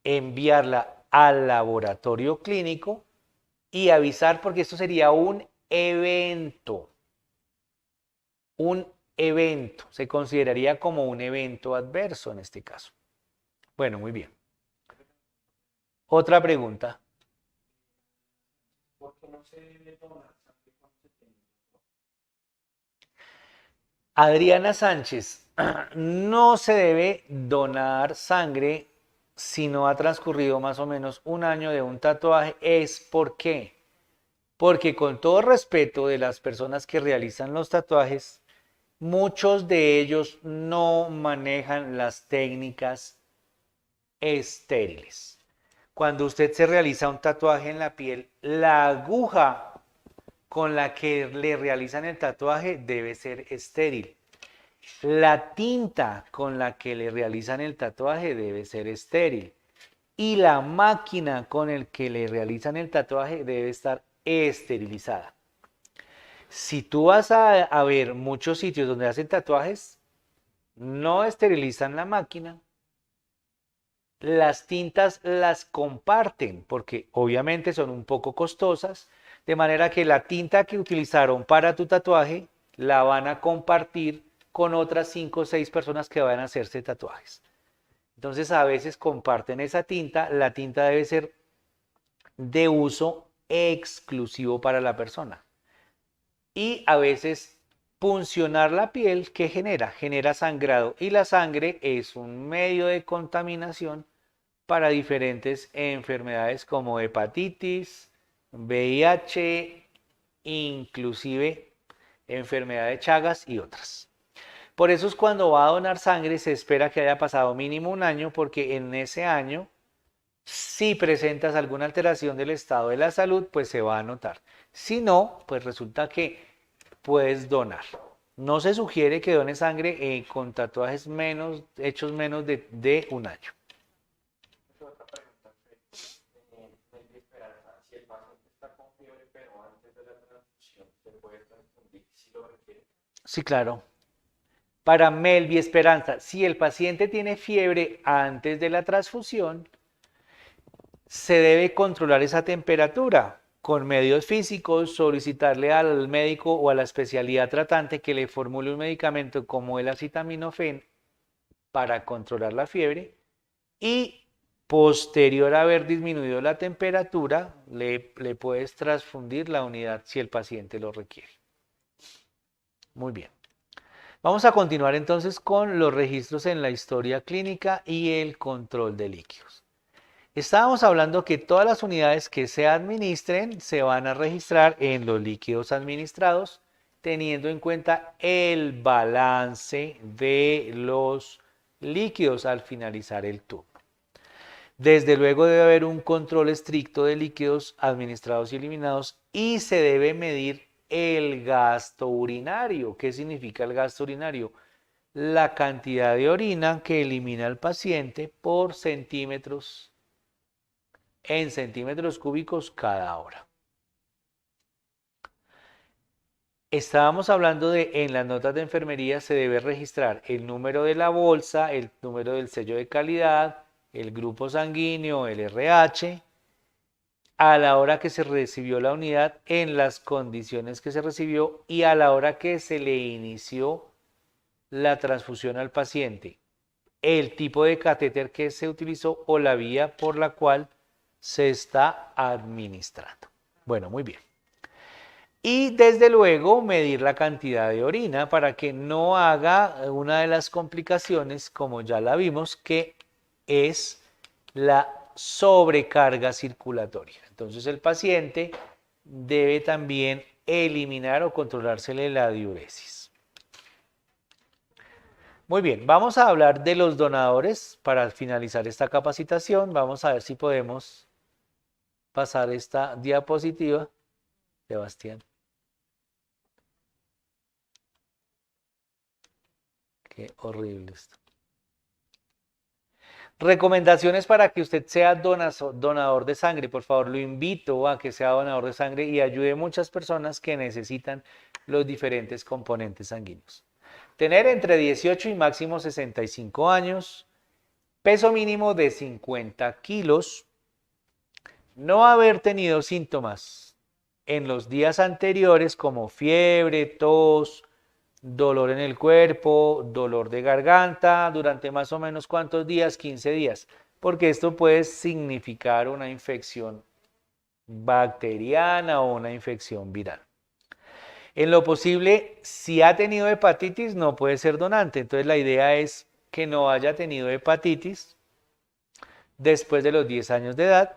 enviarla al laboratorio clínico y avisar porque esto sería un evento. Un evento, se consideraría como un evento adverso en este caso. Bueno, muy bien. Otra pregunta. ¿Por qué no se debe donar sangre cuando se tiene? Adriana Sánchez, no se debe donar sangre si no ha transcurrido más o menos un año de un tatuaje. ¿Es por qué? Porque con todo respeto de las personas que realizan los tatuajes, muchos de ellos no manejan las técnicas estériles. Cuando usted se realiza un tatuaje en la piel, la aguja con la que le realizan el tatuaje debe ser estéril. La tinta con la que le realizan el tatuaje debe ser estéril. Y la máquina con la que le realizan el tatuaje debe estar esterilizada. Si tú vas a ver muchos sitios donde hacen tatuajes, no esterilizan la máquina, las tintas las comparten porque obviamente son un poco costosas, de manera que la tinta que utilizaron para tu tatuaje la van a compartir con otras 5 o 6 personas que van a hacerse tatuajes. Entonces a veces comparten esa tinta, la tinta debe ser de uso exclusivo para la persona. Y a veces puncionar la piel, ¿qué genera? Genera sangrado y la sangre es un medio de contaminación para diferentes enfermedades como hepatitis, VIH, inclusive enfermedad de Chagas y otras. Por eso es cuando va a donar sangre se espera que haya pasado mínimo un año porque en ese año, si presentas alguna alteración del estado de la salud, pues se va a notar. Si no, pues resulta que puedes donar. No se sugiere que dones sangre con tatuajes hechos menos de un año. Otra pregunta, Nelly Esperanza. Si el paciente está con fiebre, pero antes de la transfusión, ¿se puede transfundir si lo requiere? Sí, claro. Para Melvi Esperanza, si el paciente tiene fiebre antes de la transfusión, se debe controlar esa temperatura con medios físicos, solicitarle al médico o a la especialidad tratante que le formule un medicamento como el acetaminofén para controlar la fiebre y posterior a haber disminuido la temperatura, le puedes transfundir la unidad si el paciente lo requiere. Muy bien. Vamos a continuar entonces con los registros en la historia clínica y el control de líquidos. Estábamos hablando que todas las unidades que se administren se van a registrar en los líquidos administrados, teniendo en cuenta el balance de los líquidos al finalizar el turno. Desde luego debe haber un control estricto de líquidos administrados y eliminados y se debe medir el gasto urinario. ¿Qué significa el gasto urinario? La cantidad de orina que elimina el paciente por centímetros en centímetros cúbicos cada hora. Estábamos hablando de en las notas de enfermería se debe registrar el número de la bolsa, el número del sello de calidad, el grupo sanguíneo, el RH, a la hora que se recibió la unidad, en las condiciones que se recibió y a la hora que se le inició la transfusión al paciente, el tipo de catéter que se utilizó o la vía por la cual se está administrando. Bueno, muy bien. Y desde luego medir la cantidad de orina para que no haga una de las complicaciones, como ya la vimos, que es la sobrecarga circulatoria. Entonces el paciente debe también eliminar o controlársele la diuresis. Muy bien, vamos a hablar de los donadores para finalizar esta capacitación. Vamos a ver si podemos pasar esta diapositiva. Sebastián. Qué horrible esto. Recomendaciones para que usted sea donador de sangre. Por favor, lo invito a que sea donador de sangre y ayude a muchas personas que necesitan los diferentes componentes sanguíneos. Tener entre 18 y máximo 65 años, peso mínimo de 50 kilos, no haber tenido síntomas en los días anteriores como fiebre, tos, dolor en el cuerpo, dolor de garganta, durante más o menos ¿cuántos días? 15 días, porque esto puede significar una infección bacteriana o una infección viral. En lo posible, si ha tenido hepatitis, no puede ser donante. Entonces la idea es que no haya tenido hepatitis después de los 10 años de edad.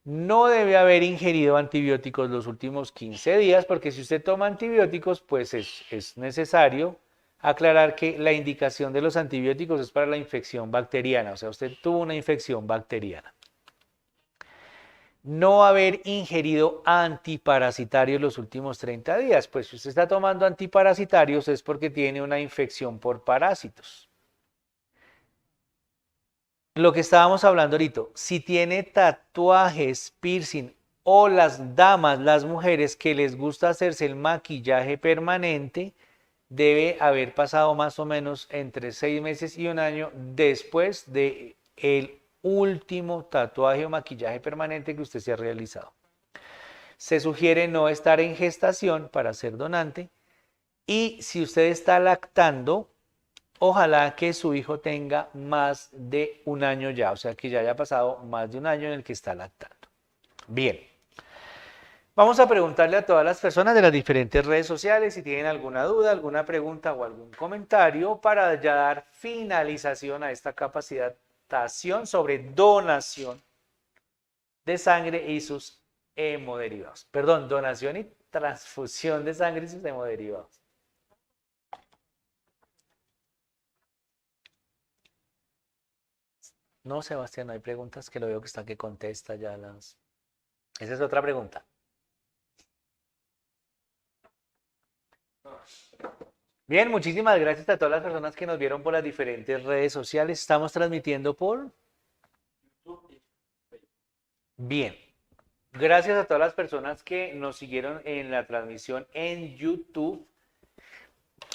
No debe haber ingerido antibióticos los últimos 15 días, porque si usted toma antibióticos, pues es necesario aclarar que la indicación de los antibióticos es para la infección bacteriana, o sea, usted tuvo una infección bacteriana. No haber ingerido antiparasitarios los últimos 30 días, pues si usted está tomando antiparasitarios es porque tiene una infección por parásitos. Lo que estábamos hablando ahorita, si tiene tatuajes, piercing o las damas, las mujeres que les gusta hacerse el maquillaje permanente, debe haber pasado más o menos entre 6 meses y un año después de el último tatuaje o maquillaje permanente que usted se ha realizado. Se sugiere no estar en gestación para ser donante y si usted está lactando, ojalá que su hijo tenga más de un año ya, o sea que ya haya pasado más de un año en el que está lactando. Bien, vamos a preguntarle a todas las personas de las diferentes redes sociales si tienen alguna duda, alguna pregunta o algún comentario para ya dar finalización a esta capacitación sobre donación de sangre y sus hemoderivados. Perdón, donación y transfusión de sangre y sus hemoderivados. No, Sebastián, no hay preguntas que lo veo que está que contesta ya las. Esa es otra pregunta. Bien, muchísimas gracias a todas las personas que nos vieron por las diferentes redes sociales. Estamos transmitiendo por. Bien. Gracias a todas las personas que nos siguieron en la transmisión en YouTube.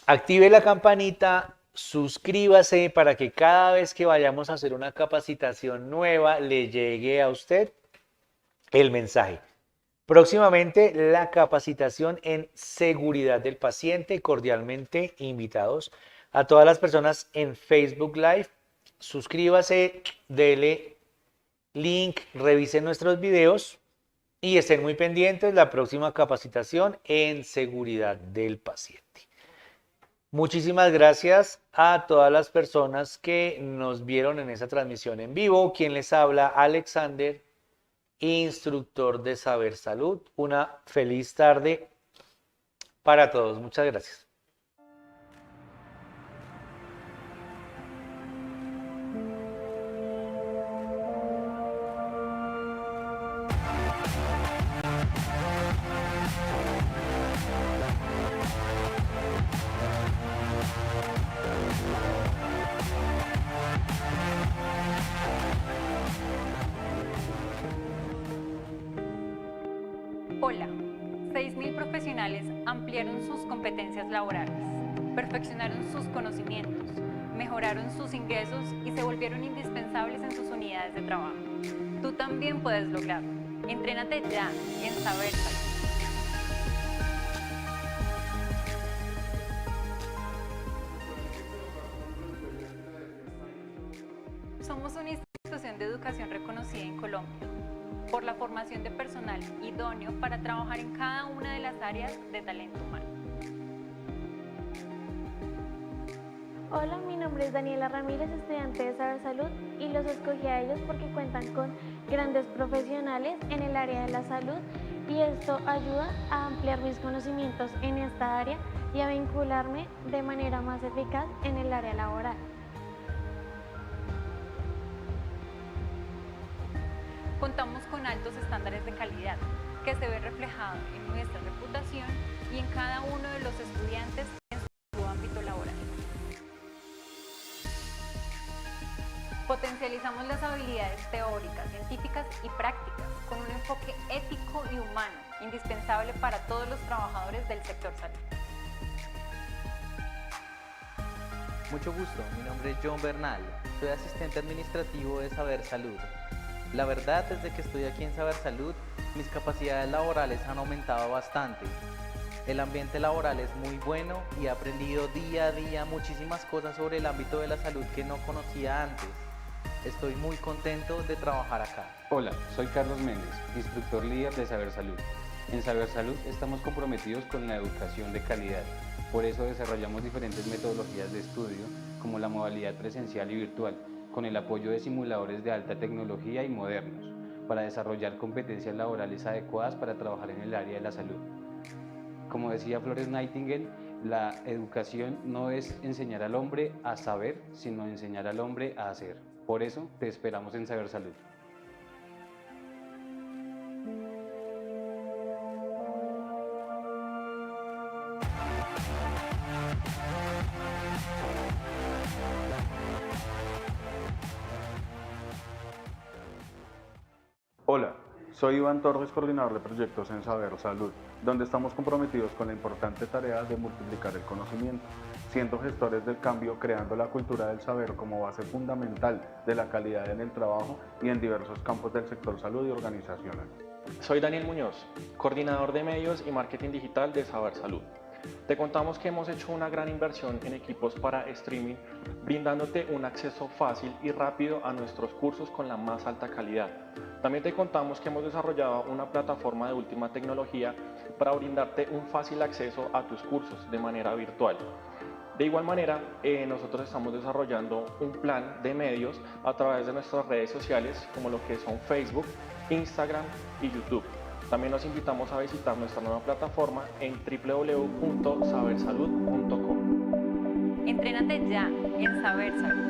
Active la campanita. Suscríbase para que cada vez que vayamos a hacer una capacitación nueva le llegue a usted el mensaje. Próximamente la capacitación en seguridad del paciente, cordialmente invitados a todas las personas en Facebook Live. Suscríbase, dele link, revisen nuestros videos y estén muy pendientes de la próxima capacitación en seguridad del paciente. Muchísimas gracias a todas las personas que nos vieron en esa transmisión en vivo. Quien les habla, Alexander, instructor de Saber Salud. Una feliz tarde para todos. Muchas gracias. Hola, 6.000 profesionales ampliaron sus competencias laborales, perfeccionaron sus conocimientos, mejoraron sus ingresos y se volvieron indispensables en sus unidades de trabajo. Tú también puedes lograrlo. Entrénate ya en Saber Salud. Somos una institución de educación reconocida en Colombia por la formación de personal idóneo para trabajar en cada una de las áreas de talento humano. Hola, mi nombre es Daniela Ramírez, estudiante de Saber Salud, y los escogí a ellos porque cuentan con grandes profesionales en el área de la salud y esto ayuda a ampliar mis conocimientos en esta área y a vincularme de manera más eficaz en el área laboral. Contamos con altos estándares de calidad, que se ve reflejado en nuestra reputación y en cada uno de los estudiantes en su ámbito laboral. Potencializamos las habilidades teóricas, científicas y prácticas con un enfoque ético y humano, indispensable para todos los trabajadores del sector salud. Mucho gusto, mi nombre es John Bernal, soy asistente administrativo de Saber Salud. La verdad, desde que estoy aquí en Saber Salud, mis capacidades laborales han aumentado bastante. El ambiente laboral es muy bueno y he aprendido día a día muchísimas cosas sobre el ámbito de la salud que no conocía antes. Estoy muy contento de trabajar acá. Hola, soy Carlos Méndez, instructor líder de Saber Salud. En Saber Salud estamos comprometidos con la educación de calidad. Por eso desarrollamos diferentes metodologías de estudio, como la modalidad presencial y virtual, con el apoyo de simuladores de alta tecnología y modernos, para desarrollar competencias laborales adecuadas para trabajar en el área de la salud. Como decía Florence Nightingale, la educación no es enseñar al hombre a saber, sino enseñar al hombre a hacer. Por eso te esperamos en Saber Salud. Hola, soy Iván Torres, coordinador de proyectos en Saber Salud, donde estamos comprometidos con la importante tarea de multiplicar el conocimiento, siendo gestores del cambio, creando la cultura del saber como base fundamental de la calidad en el trabajo y en diversos campos del sector salud y organizacional. Soy Daniel Muñoz, coordinador de medios y marketing digital de Saber Salud. Te contamos que hemos hecho una gran inversión en equipos para streaming, brindándote un acceso fácil y rápido a nuestros cursos con la más alta calidad. También te contamos que hemos desarrollado una plataforma de última tecnología para brindarte un fácil acceso a tus cursos de manera virtual. De igual manera, nosotros estamos desarrollando un plan de medios a través de nuestras redes sociales, como lo que son Facebook, Instagram y YouTube. También los invitamos a visitar nuestra nueva plataforma en www.sabersalud.com. Entrénate ya en Saber Salud.